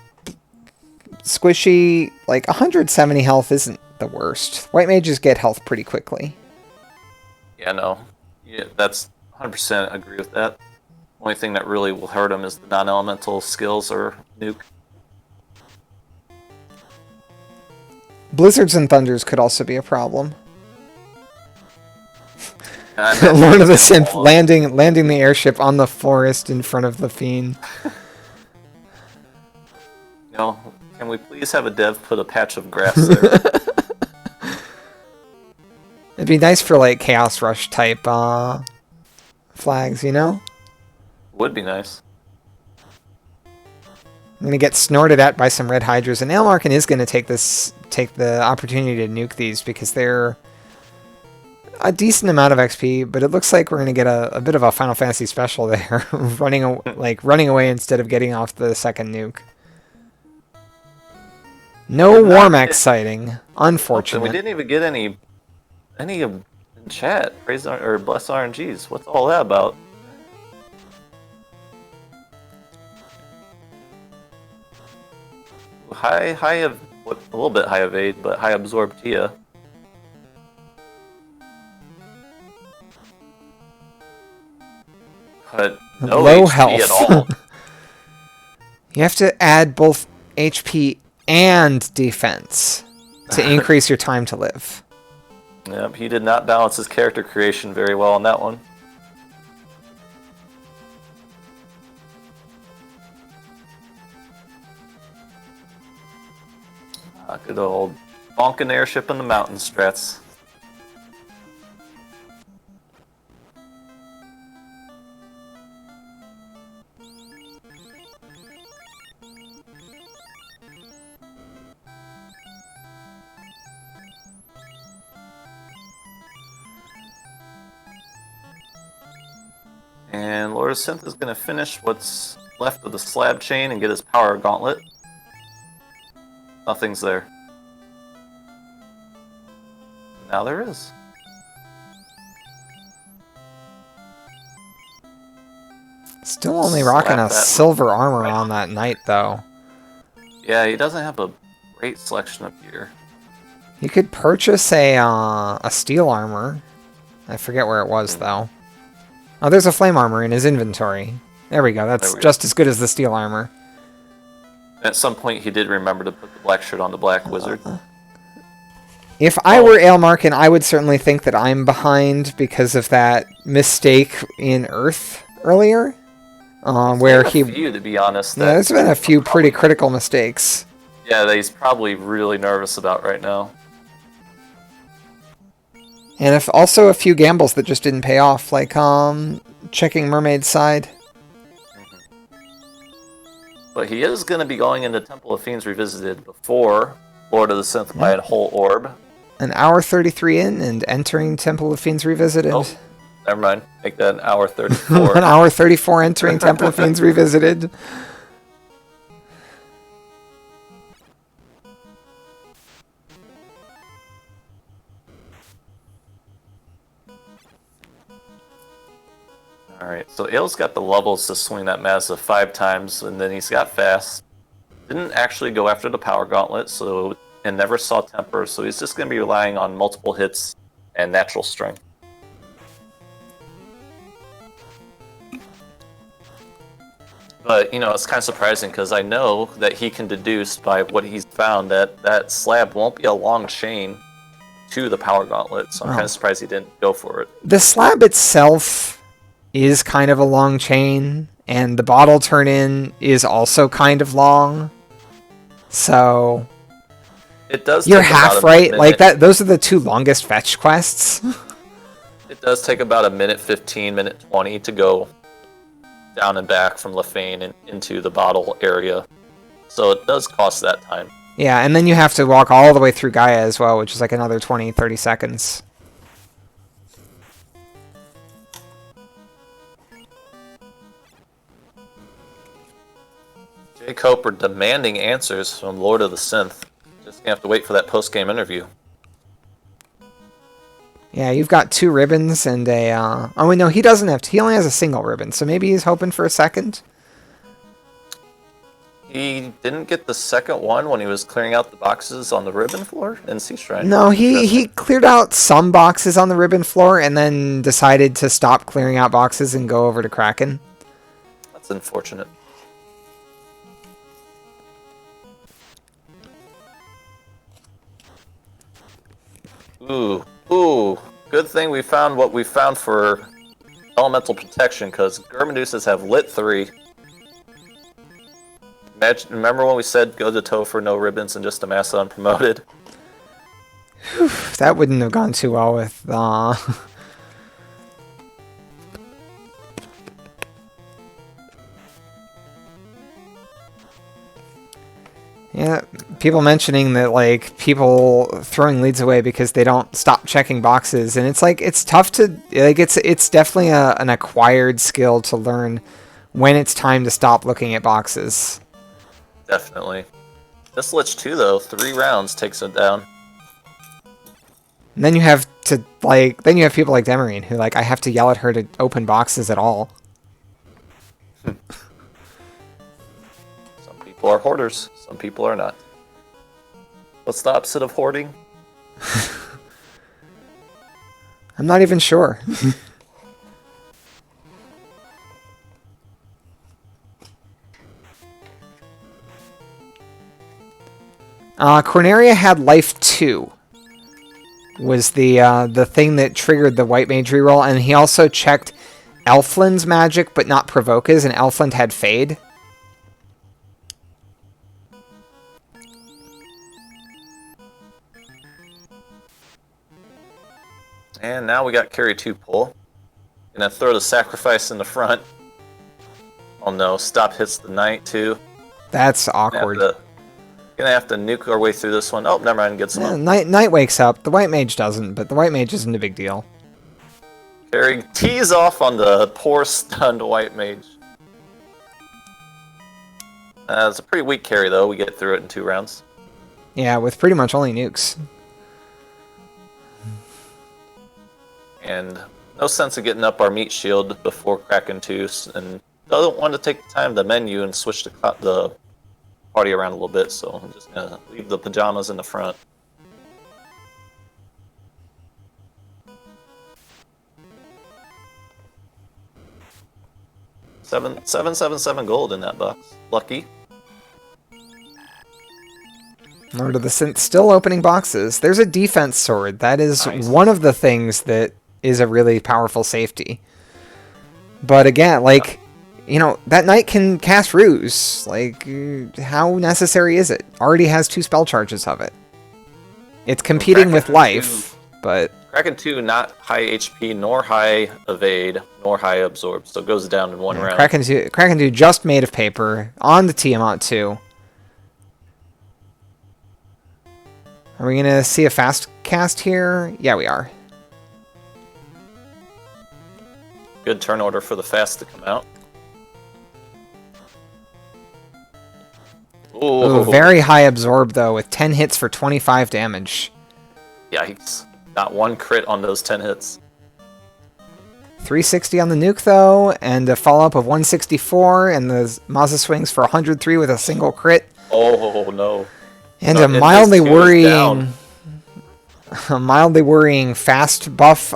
squishy, like 170 health isn't the worst. White mages get health pretty quickly. Yeah, no. Yeah, that's 100% agree with that. Only thing that really will hurt him is the non-elemental skills or nuke. Blizzards and thunders could also be a problem. Lord of the Synth landing the airship on the forest in front of the fiend. No, can we please have a dev put a patch of grass there? It'd be nice for like Chaos Rush type flags, you know? Would be nice. I'm gonna get snorted at by some red hydras, and Aelmarkin is gonna take the opportunity to nuke these because they're a decent amount of XP, but it looks like we're gonna get a bit of a Final Fantasy special there, running away instead of getting off the second nuke. No Warmax sighting, unfortunate. We didn't even get any in chat. Praise or bless RNGs. What's all that about? High of a little bit high evade, but high absorb Tia. But no low HP health at all. You have to add both HP and defense to increase your time to live. Yep, he did not balance his character creation very well on that one. Good old bonking airship in the mountain strats. And LordoftheSynth is going to finish what's left of the slab chain and get his power gauntlet. Nothing's there. Now there is. Still only rocking a silver armor on that knight, though. Yeah, he doesn't have a great selection of gear. You could purchase a steel armor. I forget where it was, though. Oh, there's a flame armor in his inventory. There we go. That's just as good as the steel armor. At some point, he did remember to put the black shirt on the black wizard. If I were Aelmarkin, I would certainly think that I'm behind because of that mistake in Earth earlier, where he. Few, to be honest. Yeah, there's been a few pretty critical mistakes. Yeah, that he's probably really nervous about right now. And if also a few gambles that just didn't pay off, like checking Mermaid's side. But he is going to be going into Temple of Fiends Revisited before Lord of the Synth by a whole orb. An hour 33 in and entering Temple of Fiends Revisited. Oh, never mind. Make that an hour 34. An hour 34 entering Temple of Fiends Revisited. Alright, so Ael's got the levels to swing that massive 5 times, and then he's got fast. Didn't actually go after the power gauntlet, and never saw temper, so he's just going to be relying on multiple hits and natural strength. But, it's kind of surprising, because I know that he can deduce by what he's found that that slab won't be a long chain to the power gauntlet, so I'm kind of surprised he didn't go for it. The slab itself is kind of a long chain, and the bottle turn-in is also kind of long. So it does. You're half right. Like that. Those are the 2 longest fetch quests. It does take about a minute 15, minute 20 to go down and back from Lefane and into the bottle area. So it does cost that time. Yeah, and then you have to walk all the way through Gaia as well, which is like another 20, 30 seconds. Jay Coper demanding answers from Lord of the Synth. Just gonna have to wait for that post-game interview. Yeah, you've got 2 ribbons and a... Oh, wait, no, he doesn't have... He only has a single ribbon, so maybe he's hoping for a second? He didn't get the second one when he was clearing out the boxes on the ribbon floor in Sea Shrine. No, he cleared out some boxes on the ribbon floor and then decided to stop clearing out boxes and go over to Kraken. That's unfortunate. Ooh, good thing we found what we found for elemental protection, because Germaduses have lit 3. Remember when we said go to toe for no ribbons and just amass unpromoted? That wouldn't have gone too well with... Yeah, people mentioning that, like, people throwing leads away because they don't stop checking boxes, and it's like, it's tough to, like, it's definitely an acquired skill to learn when it's time to stop looking at boxes. Definitely. This Lich 2, though, 3 rounds takes it down. And then you have to, like, then you have people like Demarine who, like, I have to yell at her to open boxes at all. Some people are hoarders, some people are not. What's the opposite of hoarding? I'm not even sure. Corneria had life 2. Was the thing that triggered the white mage reroll, and he also checked Elfland's magic, but not Provoke's, and Elfland had Fade. And now we got carry 2 pull. Gonna throw the sacrifice in the front. Oh no, stop hits the knight too. That's awkward. Gonna have to nuke our way through this one. Oh, never mind, get some up. Knight wakes up. The white mage doesn't, but the white mage isn't a big deal. Carry tees off on the poor stunned white mage. It's a pretty weak carry though. We get through it in 2 rounds. Yeah, with pretty much only nukes. And no sense of getting up our meat shield before Kraken 2, and doesn't want to take the time to menu and switch the party around a little bit, so I'm just gonna leave the pajamas in the front. $777 gold in that box. Lucky. Lord of the Synth still opening boxes. There's a defense sword. That is nice. One of the things that is a really powerful safety. But again, like, you know, that knight can cast Ruse. Like, how necessary is it? Already has 2 spell charges of it. It's competing with life. but Kraken 2, not high HP, nor high evade, nor high absorb, so it goes down in one round. Kraken 2 just made of paper on the Tiamat 2. Are we gonna see a fast cast here? Yeah, we are. Good turn order for the fast to come out. Ooh, very high absorb though, with 10 hits for 25 damage. Yikes. Not one crit on those 10 hits. 360 on the nuke though, and a follow-up of 164, and the Mazda swings for 103 with a single crit. Oh no. And a mildly worrying fast buff,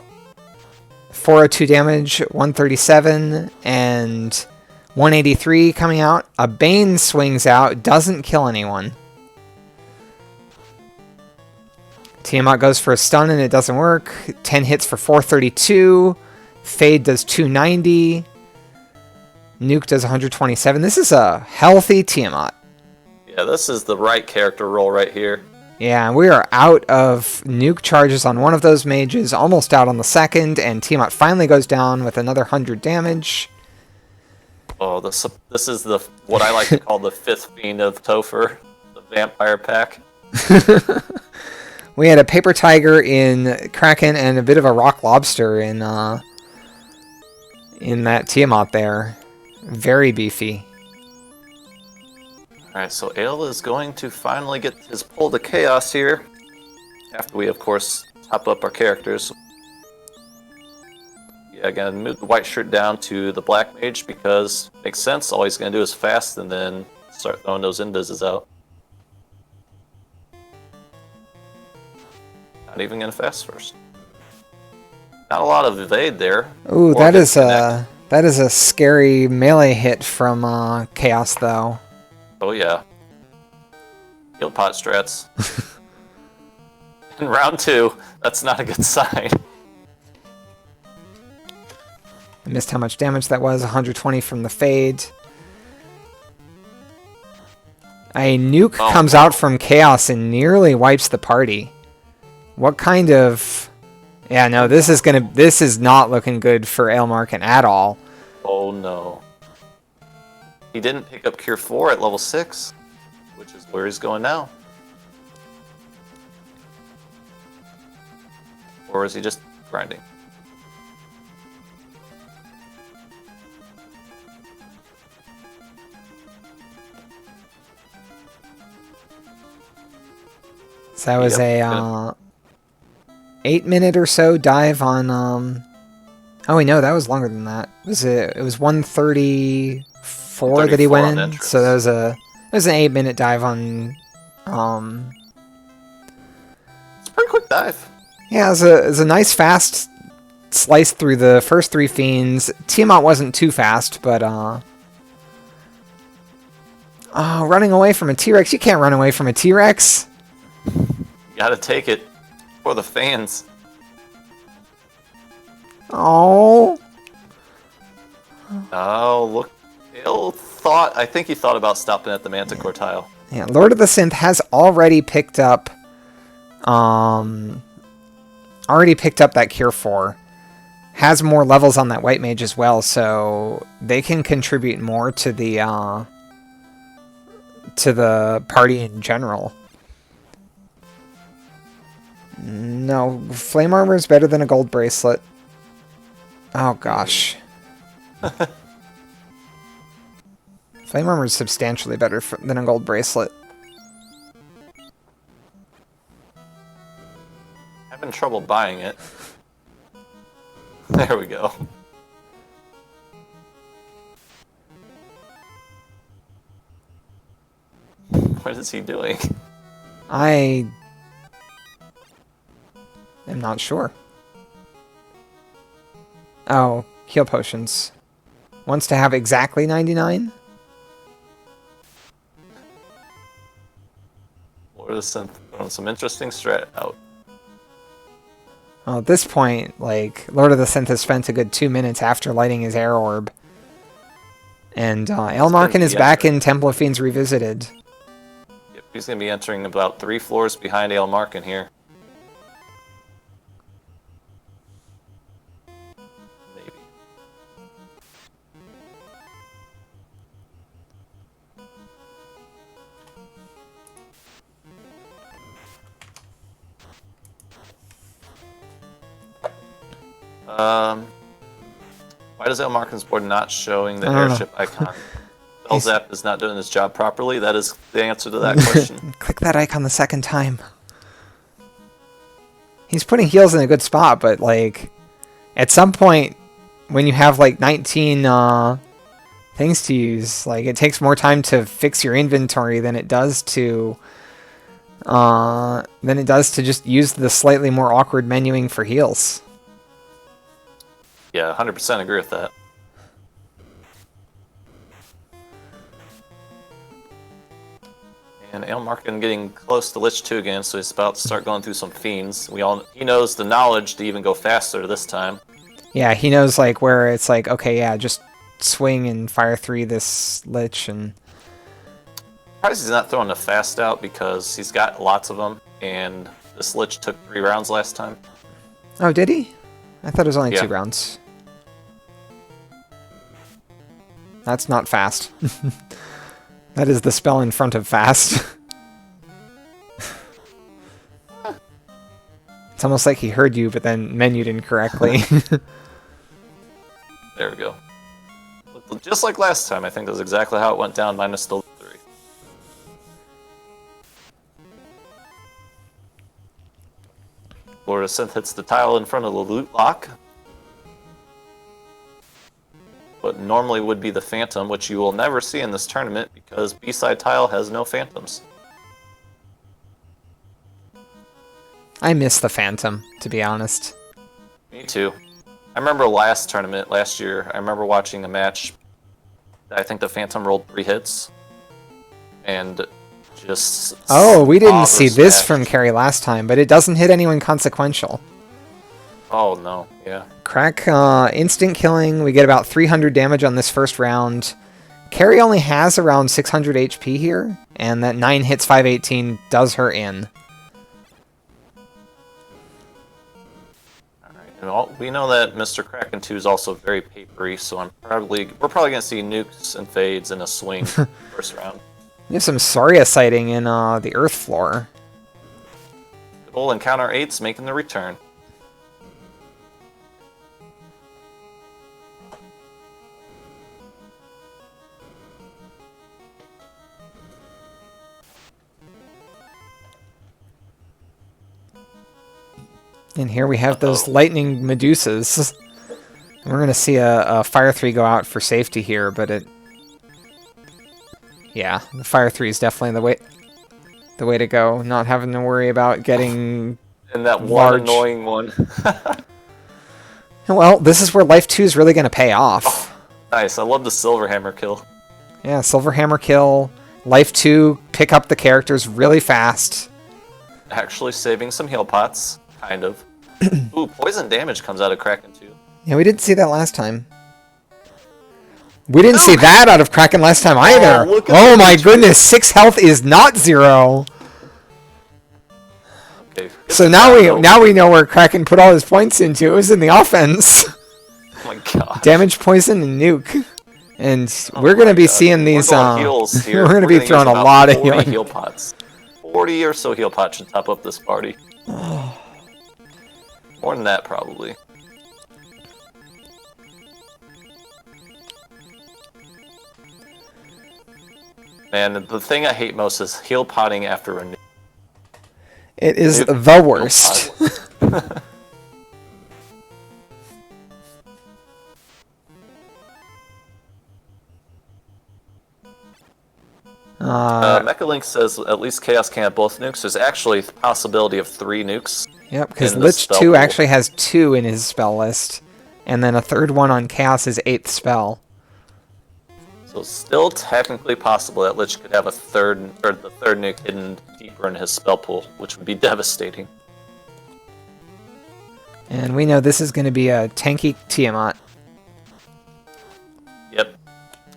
402 damage, 137, and 183 coming out. A Bane swings out, doesn't kill anyone. Tiamat goes for a stun and it doesn't work. 10 hits for 432. Fade does 290. Nuke does 127. This is a healthy Tiamat. Yeah, this is the right character roll right here. Yeah, we are out of nuke charges on one of those mages, almost out on the second, and Tiamat finally goes down with another 100 damage. Oh, this is the what I like to call the fifth fiend of Topher, the vampire pack. We had a paper tiger in Kraken and a bit of a rock lobster in that Tiamat there. Very beefy. Alright, so Ale is going to finally get his pull to chaos here. After we, of course, top up our characters. Yeah, again, move the white shirt down to the black mage because it makes sense. All he's going to do is fast and then start throwing those invises out. Not even going to fast first. Not a lot of evade there. Ooh, that is a scary melee hit from Chaos, though. Oh yeah. Heal pot strats. In round 2, that's not a good sign. I missed how much damage that was. 120 from the fade. A nuke comes out from Chaos and nearly wipes the party. What kind of... Yeah, no, this is not looking good for Aelmarkin at all. Oh no. He didn't pick up Cure 4 at level 6, which is where he's going now. Or is he just grinding? So that was a 8-minute or so dive on... Oh wait, no, that was longer than that. It was 134 that he went in. So that was an 8-minute dive on. It's a pretty quick dive. Yeah, it was a nice fast slice through the first 3 fiends. Tiamat wasn't too fast, but running away from a T-Rex. You can't run away from a T-Rex. You gotta take it for the fans. Oh. Oh, look. I think he thought about stopping at the Manticore tile. Yeah, Lord of the Synth has already picked up that Cure 4. Has more levels on that White Mage as well, so they can contribute more to the party in general. No, Flame Armor is better than a gold bracelet. Oh gosh. Flame Armor is substantially better than a gold bracelet. Having trouble buying it. There we go. What is he doing? I am not sure. Oh, heal potions. Wants to have exactly 99? Lord of the Synth throwing some interesting strat out. Well, at this point, like, Lord of the Synth has spent a good 2 minutes after lighting his air orb. And Aelmarkin is back in Temple of Fiends Revisited. Yep, he's going to be entering about 3 floors behind Aelmarkin here. Why does Aelmarkin's board not showing the I don't know. airship icon? Belzap is not doing his job properly. That is the answer to that question. Click that icon the second time. He's putting heals in a good spot, but like at some point when you have like 19 things to use, like it takes more time to fix your inventory than it does to just use the slightly more awkward menuing for heals. Yeah, 100% agree with that. And Aelmarkin getting close to Lich 2 again, so he's about to start going through some fiends. He knows the knowledge to even go faster this time. Yeah, he knows like where it's like, okay, yeah, just swing and fire 3 this Lich and... Surprised he's not throwing the fast out because he's got lots of them, and this Lich took 3 rounds last time. Oh, did he? I thought it was only Yeah. 2 rounds. That's not fast. That is the spell in front of fast. It's almost like he heard you, but then menued incorrectly. There we go. Just like last time, I think that's exactly how it went down, minus the 3. LordoftheSynth hits the tile in front of the loot lock. What normally would be the Phantom, which you will never see in this tournament because B-side tile has no Phantoms. I miss the Phantom, to be honest. Me too. I remember last tournament, last year, I remember watching a match that I think the Phantom rolled 3 hits. And just... Oh, we didn't see this smashed. from Carrie last time, but it doesn't hit anyone consequential. Oh no, yeah. Crack instant killing. We get about 300 damage on this first round. Carrie only has around 600 HP here, and that 9 hits 518 does her in. Alright, we know that Mr. Kraken 2 is also very papery, so we're probably gonna see nukes and fades in a swing first round. We have some Saria sighting in the earth floor. Good old Encounter 8's making the return. And here we have those lightning Medusas. We're going to see a Fire 3 go out for safety here, but it... Yeah, the Fire 3 is definitely the way to go. Not having to worry about getting And that one large. annoying one. Well, this is where Life 2 is really going to pay off. Nice, I love the Silver Hammer kill. Yeah, Silver Hammer kill. Life 2, pick up the characters really fast. Actually saving some heal pots, kind of. Ooh, poison damage comes out of Kraken 2. Yeah, we didn't see that last time. We didn't see that out of Kraken last time either. look at Oh the my HP. goodness, 6 health is not 0. Okay. So now we know where Kraken put all his points into. It was in the offense. Oh my god. Damage, poison, and nuke. And we're going to be seeing these... We're going heals here. We're going to be gonna throwing use a about lot of 40 healing. heal pots. 40 or so heal pots should top up this party. More than that, probably. Man, the thing I hate most is heal potting after a nuke. It is Nuke. the worst. Mechalink says at least Chaos can have both nukes. There's actually the possibility of 3 nukes. Yep, because in the Lich spell 2 pool. actually has 2 in his spell list. And then a third one on Chaos' 8th spell. So it's still technically possible that Lich could have the third nuke hidden deeper in his spell pool, which would be devastating. And we know this is going to be a tanky Tiamat. Yep.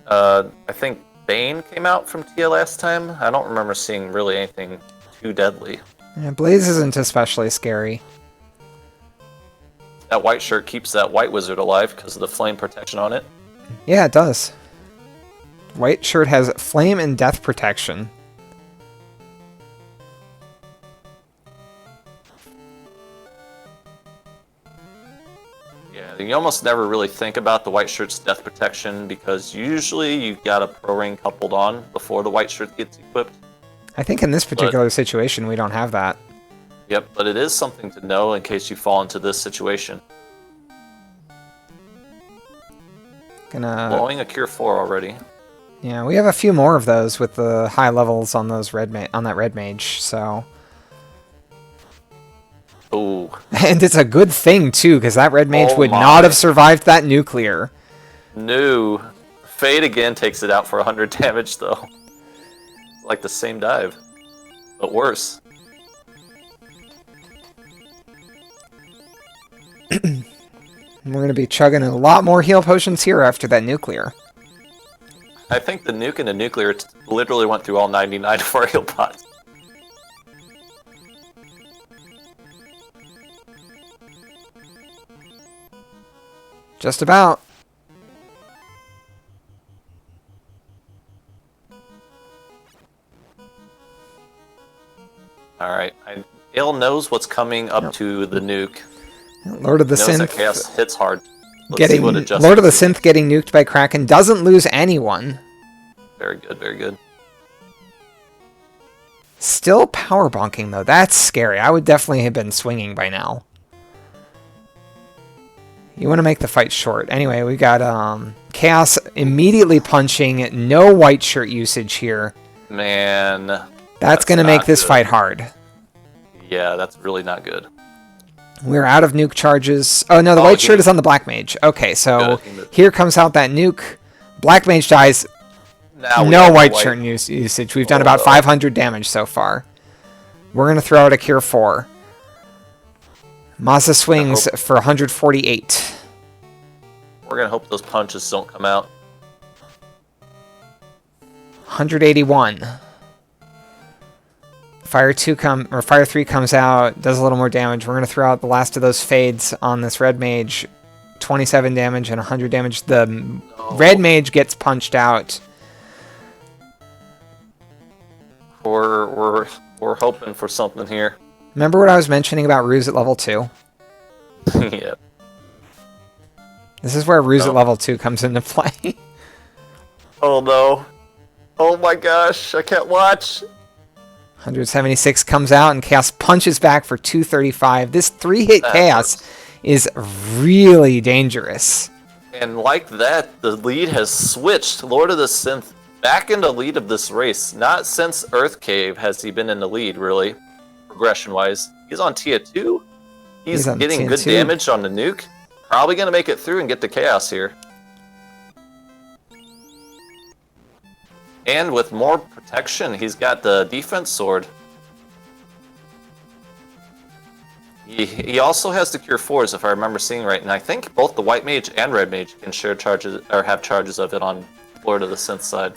I think Bane came out from Tia last time. I don't remember seeing really anything too deadly. Yeah, Blaze isn't especially scary. That white shirt keeps that white wizard alive because of the flame protection on it. Yeah, it does. White shirt has flame and death protection. Yeah, you almost never really think about the white shirt's death protection because usually you got a pro ring coupled on before the white shirt gets equipped. I think in this particular situation, we don't have that. Yep, but it is something to know in case you fall into this situation. Blowing a Cure 4 already. Yeah, we have a few more of those with the high levels on those on that red mage, so... Ooh. And it's a good thing, too, because that red mage would not have survived that nuclear. No. Fade again takes it out for 100 damage, though. It's like the same dive, but worse. We're going to be chugging a lot more heal potions here after that nuclear. I think the nuke and the nuclear literally went through all 99 of our heal pots. Just about. Alright, Ale knows what's coming up to the nuke. Lord of the Synth. Synth Chaos hits hard. Lord of the Synth getting nuked by Kraken doesn't lose anyone. Very good, very good. Still power bonking though. That's scary. I would definitely have been swinging by now. You want to make the fight short. Anyway, we got Chaos immediately punching. No white shirt usage here. Man. That's going to make this fight hard. Yeah, that's really not good. We're out of nuke charges. Oh, no, the white shirt is on the black mage. Okay, so here comes out that nuke. Black mage dies. No white shirt usage. We've done about 500 damage so far. We're going to throw out a Cure 4. Mazza swings for 148. We're going to hope those punches don't come out. 181. Fire 3 comes out, does a little more damage. We're going to throw out the last of those fades on this red mage. 27 damage and 100 damage. The red mage gets punched out. We're hoping for something here. Remember what I was mentioning about Ruse at level 2? Yeah. This is where Ruse at level 2 comes into play. Oh no. Oh my gosh, I can't watch. 176 comes out and Chaos punches back for 235. This 3-hit Chaos is really dangerous. And like that, the lead has switched. Lord of the Synth back in the lead of this race. Not since Earth Cave has he been in the lead, really, progression-wise. He's on tier 2. He's getting good damage on the nuke. Probably going to make it through and get the Chaos here. And with more protection, he's got the defense sword. He also has the Cure 4s, if I remember seeing right, and I think both the White Mage and Red Mage can share charges or have charges of it on Lord of the Synth side.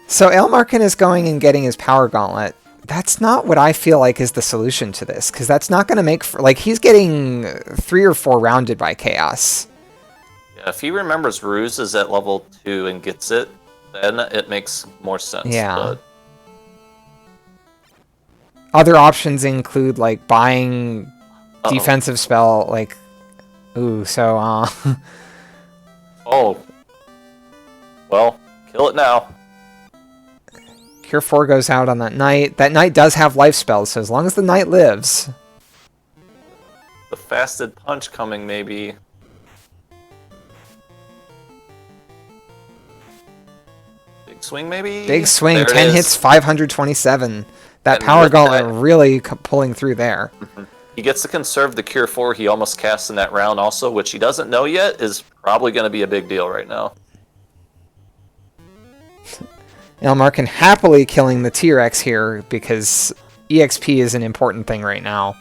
So Aelmarkin is going and getting his Power Gauntlet. That's not what I feel like is the solution to this, because that's not going to make... like, he's getting 3 or 4 rounded by Chaos. Yeah, if he remembers Ruse is at level 2 and gets it, then it makes more sense. Yeah. But... other options include, like, buying defensive spell, like... ooh, so, oh. Well, kill it now. Cure 4 goes out on that knight. That knight does have life spells, so as long as the knight lives... The fasted punch coming, maybe... swing, maybe? Big swing, 10 hits, 527. That Power Gauntlet really pulling through there. He gets to conserve the Cure 4 he almost cast in that round also, which he doesn't know yet is probably going to be a big deal right now. Aelmarkin happily killing the T-Rex here because EXP is an important thing right now.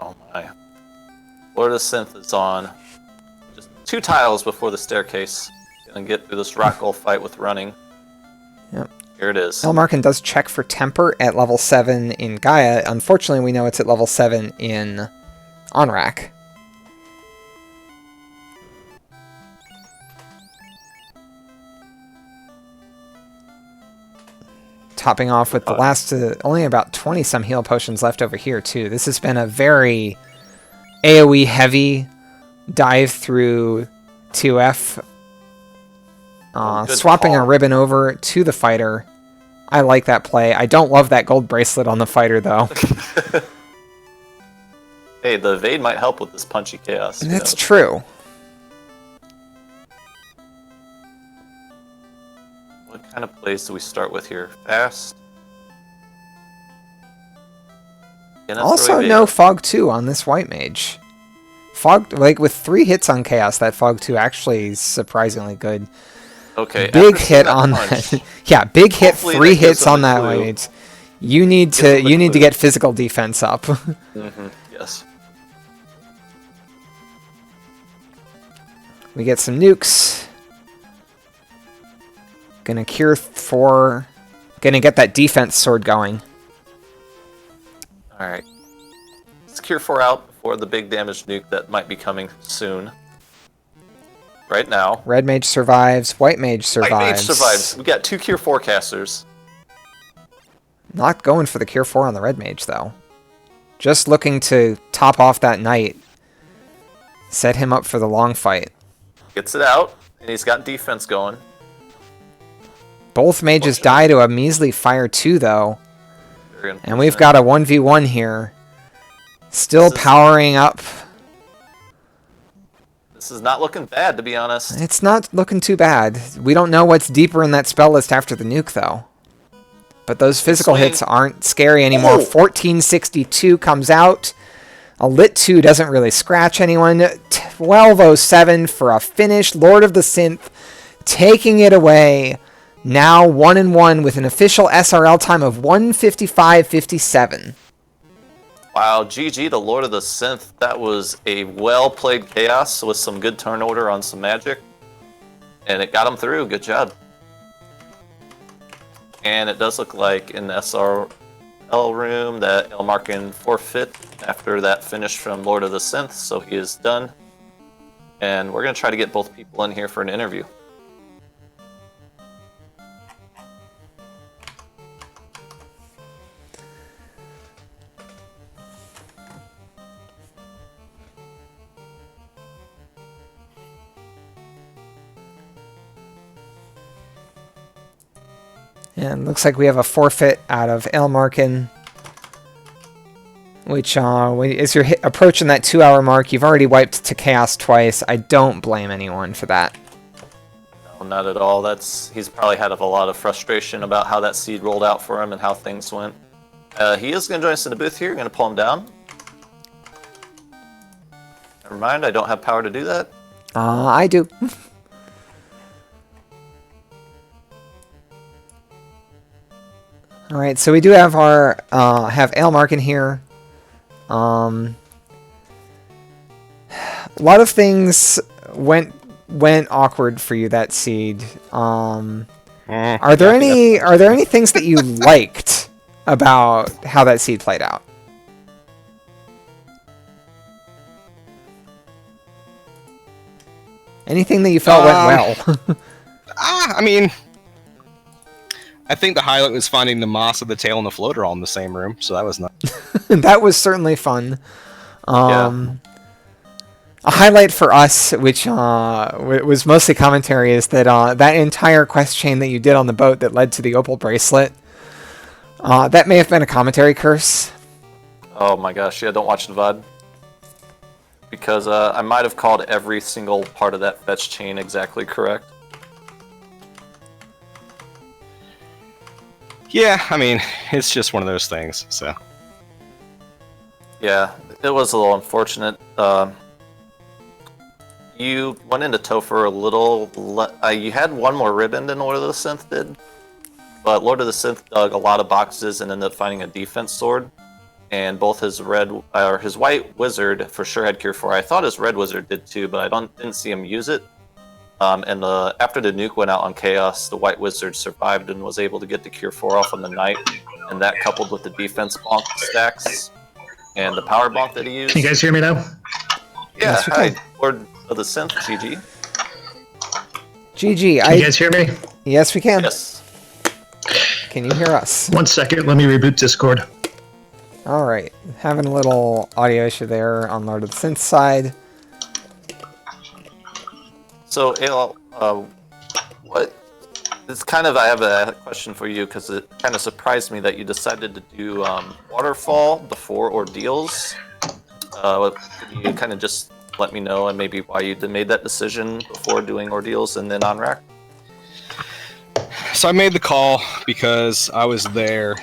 Oh my. Lord of the Synth is on. Just 2 tiles before the staircase. Gonna get through this rock goal fight with running. Yep. Here it is. Aelmarkin does check for Temper at level 7 in Gaia. Unfortunately, we know it's at level 7 in Onrak. topping off with the last, only about 20 some heal potions left over here too. This has been a very AoE heavy dive through 2F. Swapping a ribbon over to the fighter. I like that play. I don't love that gold bracelet on the fighter though. Hey, the evade might help with this punchy chaos. That's true. What kind of plays do we start with here? Fast. Also, no Fog 2 on this white mage. Fog, like with 3 hits on chaos, that Fog 2 actually is surprisingly good. Okay. Big hit on that. Yeah, big hit. Hopefully 3 hits on that white mage. You need to get physical defense up. Yes. We get some nukes. Gonna cure 4. Gonna get that defense sword going. Alright. Let's cure 4 out before the big damage nuke that might be coming soon. Right now. Red mage survives. White mage survives. White mage survives. We got 2 cure 4 casters. Not going for the cure 4 on the red mage though. Just looking to top off that knight. Set him up for the long fight. Gets it out, and he's got defense going. Both mages die to a measly fire 2 though. And we've got a 1v1 here. Still powering up. This is not looking bad, to be honest. It's not looking too bad. We don't know what's deeper in that spell list after the nuke though. But those physical hits aren't scary anymore. 1462 comes out. A Lit 2 doesn't really scratch anyone. 1207 for a finish. Lord of the Synth taking it away. Now 1-1 with an official SRL time of 1:55:57. Wow, GG, the Lord of the Synth. That was a well-played chaos with some good turn order on some magic. And it got him through. Good job. And it does look like in the SRL room that Aelmarkin forfeit after that finish from Lord of the Synth, so he is done. And we're going to try to get both people in here for an interview. And looks like we have a forfeit out of Aelmarkin. Which, as you're approaching that 2-hour mark, you've already wiped to chaos twice. I don't blame anyone for that. No, not at all. He's probably had a lot of frustration about how that seed rolled out for him and how things went. He is going to join us in the booth here. Going to pull him down. Never mind, I don't have power to do that. I do. All right, so we do have our have Aelmarkin here. A lot of things went awkward for you that seed. Are there any things that you liked about how that seed played out? Anything that you felt went well? I mean, I think the highlight was finding the moss of the tail and the floater all in the same room, so that was nice. That was certainly fun. Yeah. A highlight for us, which was mostly commentary, is that that entire quest chain that you did on the boat that led to the opal bracelet, that may have been a commentary curse. Oh my gosh, yeah, don't watch the VOD. Because I might have called every single part of that fetch chain exactly correct. Yeah, I mean, it's just one of those things, so. Yeah, it was a little unfortunate. You went into Topher a little... you had one more ribbon than Lord of the Synth did. But Lord of the Synth dug a lot of boxes and ended up finding a defense sword. And both his his white wizard for sure had Cure 4. I thought his red wizard did too, but I didn't see him use it. And after the nuke went out on Chaos, the white wizard survived and was able to get the Cure 4 off on the knight. And that coupled with the defense bonk stacks and the power bonk that he used. Can you guys hear me now? Yeah, Yes, we hi, can. Lord of the Synth, GG. GG. Can you guys hear me? Yes, we can. Yes. Can you hear us? 1 second, let me reboot Discord. All right, having a little audio issue there on Lord of the Synth side. So, Ael, what? It's kind of, I have a question for you because it kind of surprised me that you decided to do Waterfall before Ordeals. Can you kind of just let me know and maybe why you made that decision before doing Ordeals and then on-rack? So I made the call because I was there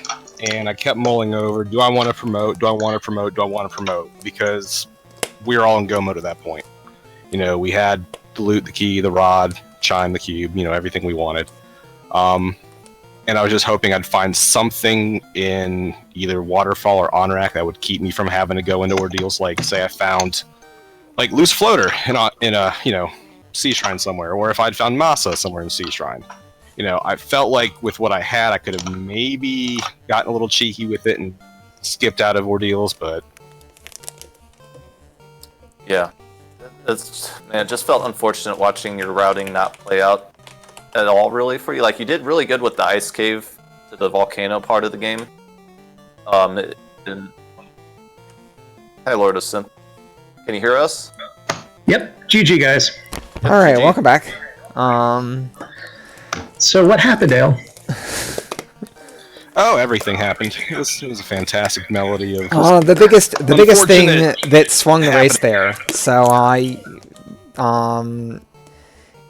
and I kept mulling over, do I want to promote, do I want to promote, do I want to promote? Because we were all in go mode at that point. You know, we had the loot, the key, the rod, chime, the cube, you know, everything we wanted. And I was just hoping I'd find something in either Waterfall or on-rack that would keep me from having to go into ordeals. Like, say I found, like, Loose Floater in a you know, Sea Shrine somewhere, or if I'd found Masa somewhere in Sea Shrine. You know, I felt like with what I had, I could have maybe gotten a little cheeky with it and skipped out of ordeals, but... Yeah. Man, it just felt unfortunate watching your routing not play out at all, really, for you. Like, you did really good with the ice cave to the volcano part of the game. Hi, LordoftheSynth. Can you hear us? Yep, GG guys. All right, GG. welcome back. So what happened, Dale? Oh, everything happened. It was a fantastic melody of... The biggest thing Unfortunate that swung the race there. So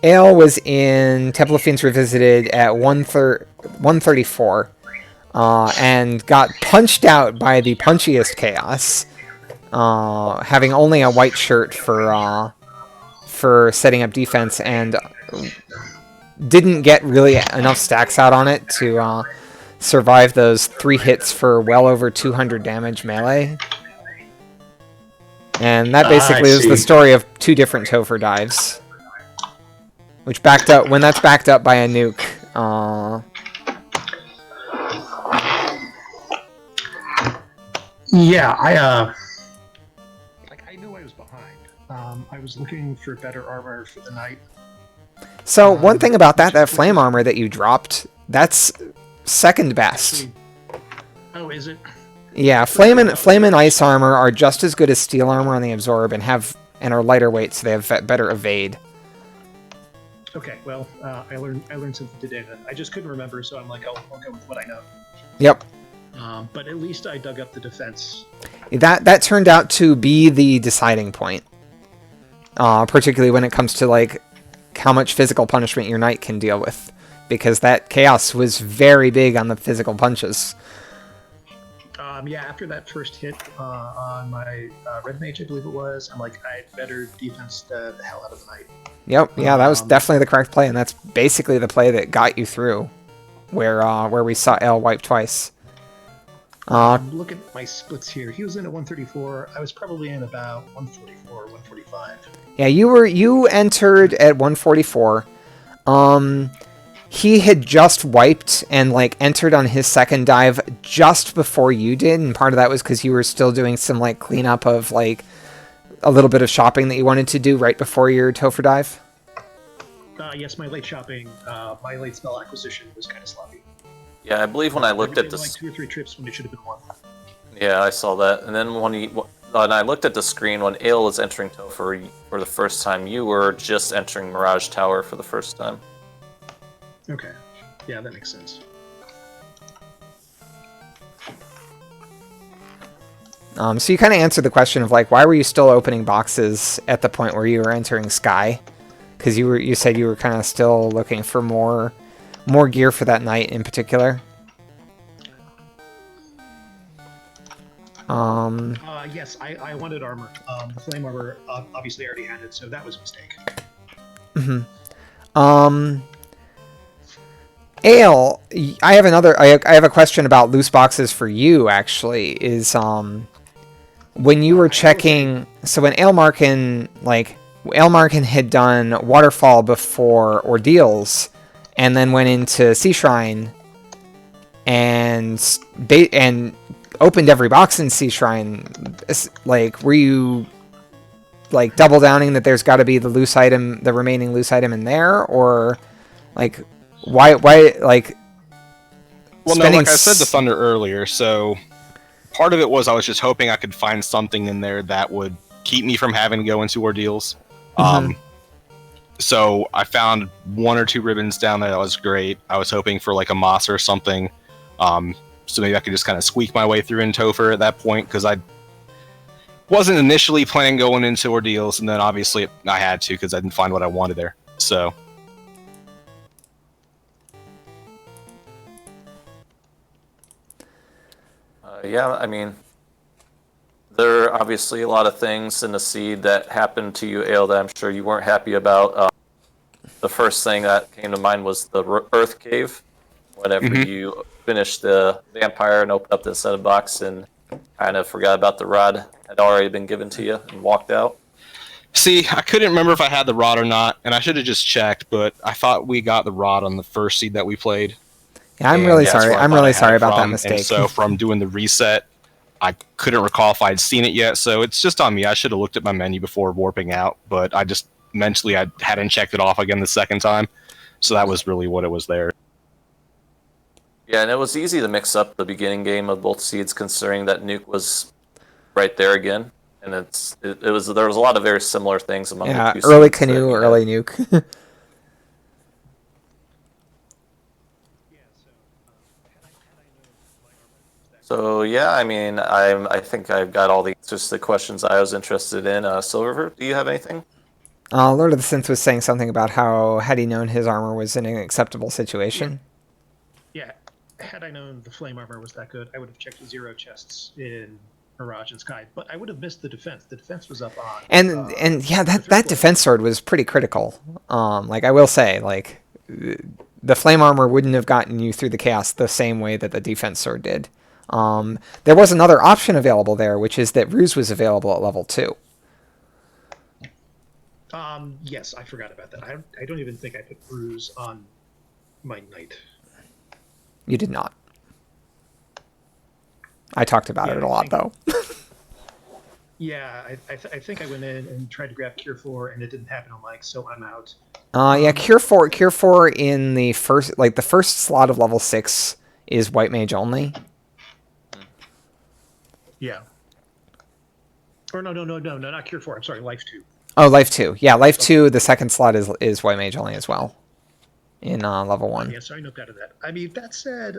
Ale was in Temple of Fiends Revisited at 134, and got punched out by the punchiest Chaos, having only a white shirt for setting up defense, and didn't get really enough stacks out on it to survive those 3 hits for well over 200 damage melee. And that basically is the story of 2 different Topher dives. Which backed up, when that's backed up by a nuke, Yeah, I knew I was behind. I was looking for better armor for the night. So one thing about that flame armor that you dropped, that's second best. Oh, is it? Yeah, flame and ice armor are just as good as steel armor on the absorb and are lighter weight, so they have better evade. Okay, well, I learned something today then. I just couldn't remember, so I'm like, I'll go with what I know. Yep. But at least I dug up the defense. That turned out to be the deciding point. Particularly when it comes to like how much physical punishment your knight can deal with, because that Chaos was very big on the physical punches. Yeah, after that first hit on my red mage, I believe it was, I'm like, I had better defense the hell out of the knight. Yep, yeah, that was definitely the correct play, and that's basically the play that got you through, where we saw L wipe twice. Look at my splits here. He was in at 134. I was probably in about 144, 145. Yeah, you entered at 144. He had just wiped and like entered on his second dive just before you did, and part of that was because you were still doing some like cleanup of like a little bit of shopping that you wanted to do right before your Topher dive. Yes, my late shopping, my late spell acquisition was kind of sloppy. Yeah, I believe when I looked at Like this... 2 or 3 trips when it should have been 1. Yeah, I saw that. And then when I looked at the screen, when Ale was entering Topher for the first time, you were just entering Mirage Tower for the first time. Okay. Yeah, that makes sense. So you kind of answered the question of like, why were you still opening boxes at the point where you were entering Sky? Because you said you were kind of still looking for more gear for that night in particular. Yes, I wanted armor. The flame armor obviously I already had it, so that was a mistake. Ale, I have a question about loose boxes for you. Actually, is when you were checking. So when Aelmarkin had done Waterfall before Ordeals, and then went into Sea Shrine, and opened every box in Sea Shrine. Like, were you like double downing that there's got to be the remaining loose item in there, or like? Why Well, no, spending like I said to Thunder earlier, so part of it was I was just hoping I could find something in there that would keep me from having to go into ordeals. So I found 1 or 2 ribbons down there that was great. I was hoping for like a moss or something, so maybe I could just kind of squeak my way through in Topher at that point, because I wasn't initially planning going into ordeals, and then obviously I had to because I didn't find what I wanted there. So yeah, I mean, there are obviously a lot of things in the seed that happened to you, Ale, that I'm sure you weren't happy about. The first thing that came to mind was the Earth Cave. Whenever you finished the vampire and opened up the setup box and kind of forgot about the rod had already been given to you and walked out. see, I couldn't remember if I had the rod or not, and I should have just checked, but I thought we got the rod on the first seed that we played. Yeah, I'm And really that's sorry. where I I'm thought I really had sorry it about that from. mistake. And so from doing the reset, I couldn't recall if I'd seen it yet, so it's just on me. I should have looked at my menu before warping out, but I just mentally I hadn't checked it off again the second time, so that was really what it was there. Yeah, and it was easy to mix up the beginning game of both seeds, considering that Nuke was right there again, and there was a lot of very similar things among Yeah, the two early seeds that canoe, we had. early nuke. So yeah, I mean, I think I've got all the answers to the questions I was interested in. Silver, do you have anything? Lord of the Synth was saying something about how had he known his armor was in an acceptable situation. Yeah, had I known the flame armor was that good, I would have checked 0 chests in Mirage and Sky, but I would have missed the defense. The defense was up on. And yeah, that defense sword was pretty critical. Like I will say, like the flame armor wouldn't have gotten you through the chaos the same way that the defense sword did. There was another option available there, which is that Ruse was available at level 2. Yes, I forgot about that. I don't even think I put Ruse on my knight. You did not. I talked about it a lot, though. Yeah, I think I went in and tried to grab Cure 4, and it didn't happen on Mike, so I'm out. Yeah, Cure 4 in the first slot of level 6 is White Mage only. Yeah. Or no, not Cure 4. I'm sorry, Life 2. Oh, Life 2. Yeah, Life 2, the second slot is White Mage only as well. In level 1. Yeah, so I note out of that. I mean, that said...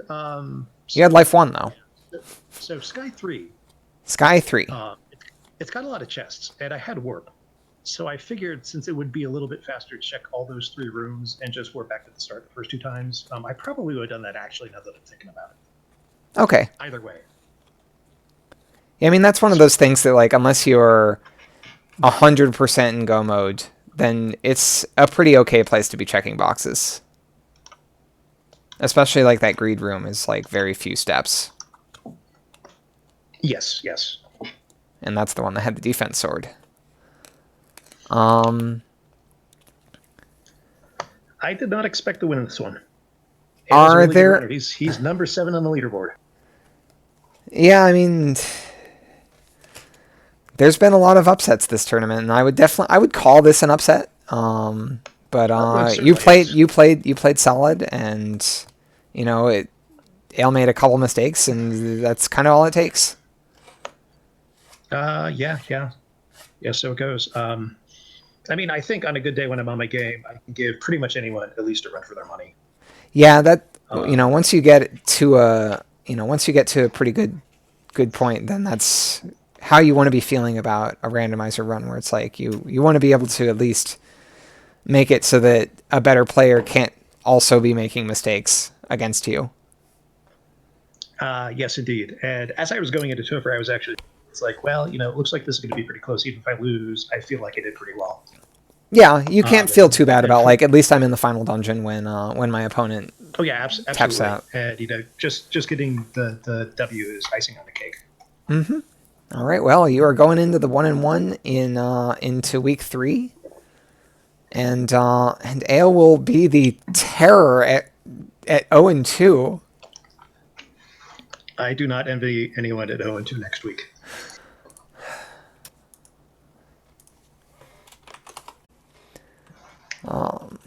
you had Life 1, though. So Sky 3... Sky 3. It's got a lot of chests, and I had warp. So I figured since it would be a little bit faster to check all those 3 rooms and just warp back to the start the first 2 times, I probably would have done that actually now that I'm thinking about it. Okay. Either way. Yeah, I mean, that's one of those things that, like, unless you're 100% in go mode, then it's a pretty okay place to be checking boxes. Especially, like, that greed room is, like, very few steps. Yes, yes. And that's the one that had the defense sword. I did not expect to win this one. Are there... He's number 7 on the leaderboard. Yeah, I mean... There's been a lot of upsets this tournament, and I would call this an upset. But you played solid, and you know Ale made a couple mistakes, and that's kind of all it takes. Yeah. So it goes. I mean, I think on a good day when I'm on my game, I can give pretty much anyone at least a run for their money. Yeah, that once you get to a pretty good point, then that's how you want to be feeling about a randomizer run, where it's like you want to be able to at least make it so that a better player can't also be making mistakes against you. Yes, indeed. And as I was going into Topher, I was actually, it's like, well, it looks like this is going to be pretty close. Even if I lose, I feel like I did pretty well. Yeah, you can't feel too bad about, like, at least I'm in the final dungeon when my opponent absolutely. taps out. And just getting the W is icing on the cake. Mm-hmm. All right. Well, you are going into the 1-1 into week 3, and Ale will be the terror at 0-2. I do not envy anyone at 0-2 next week.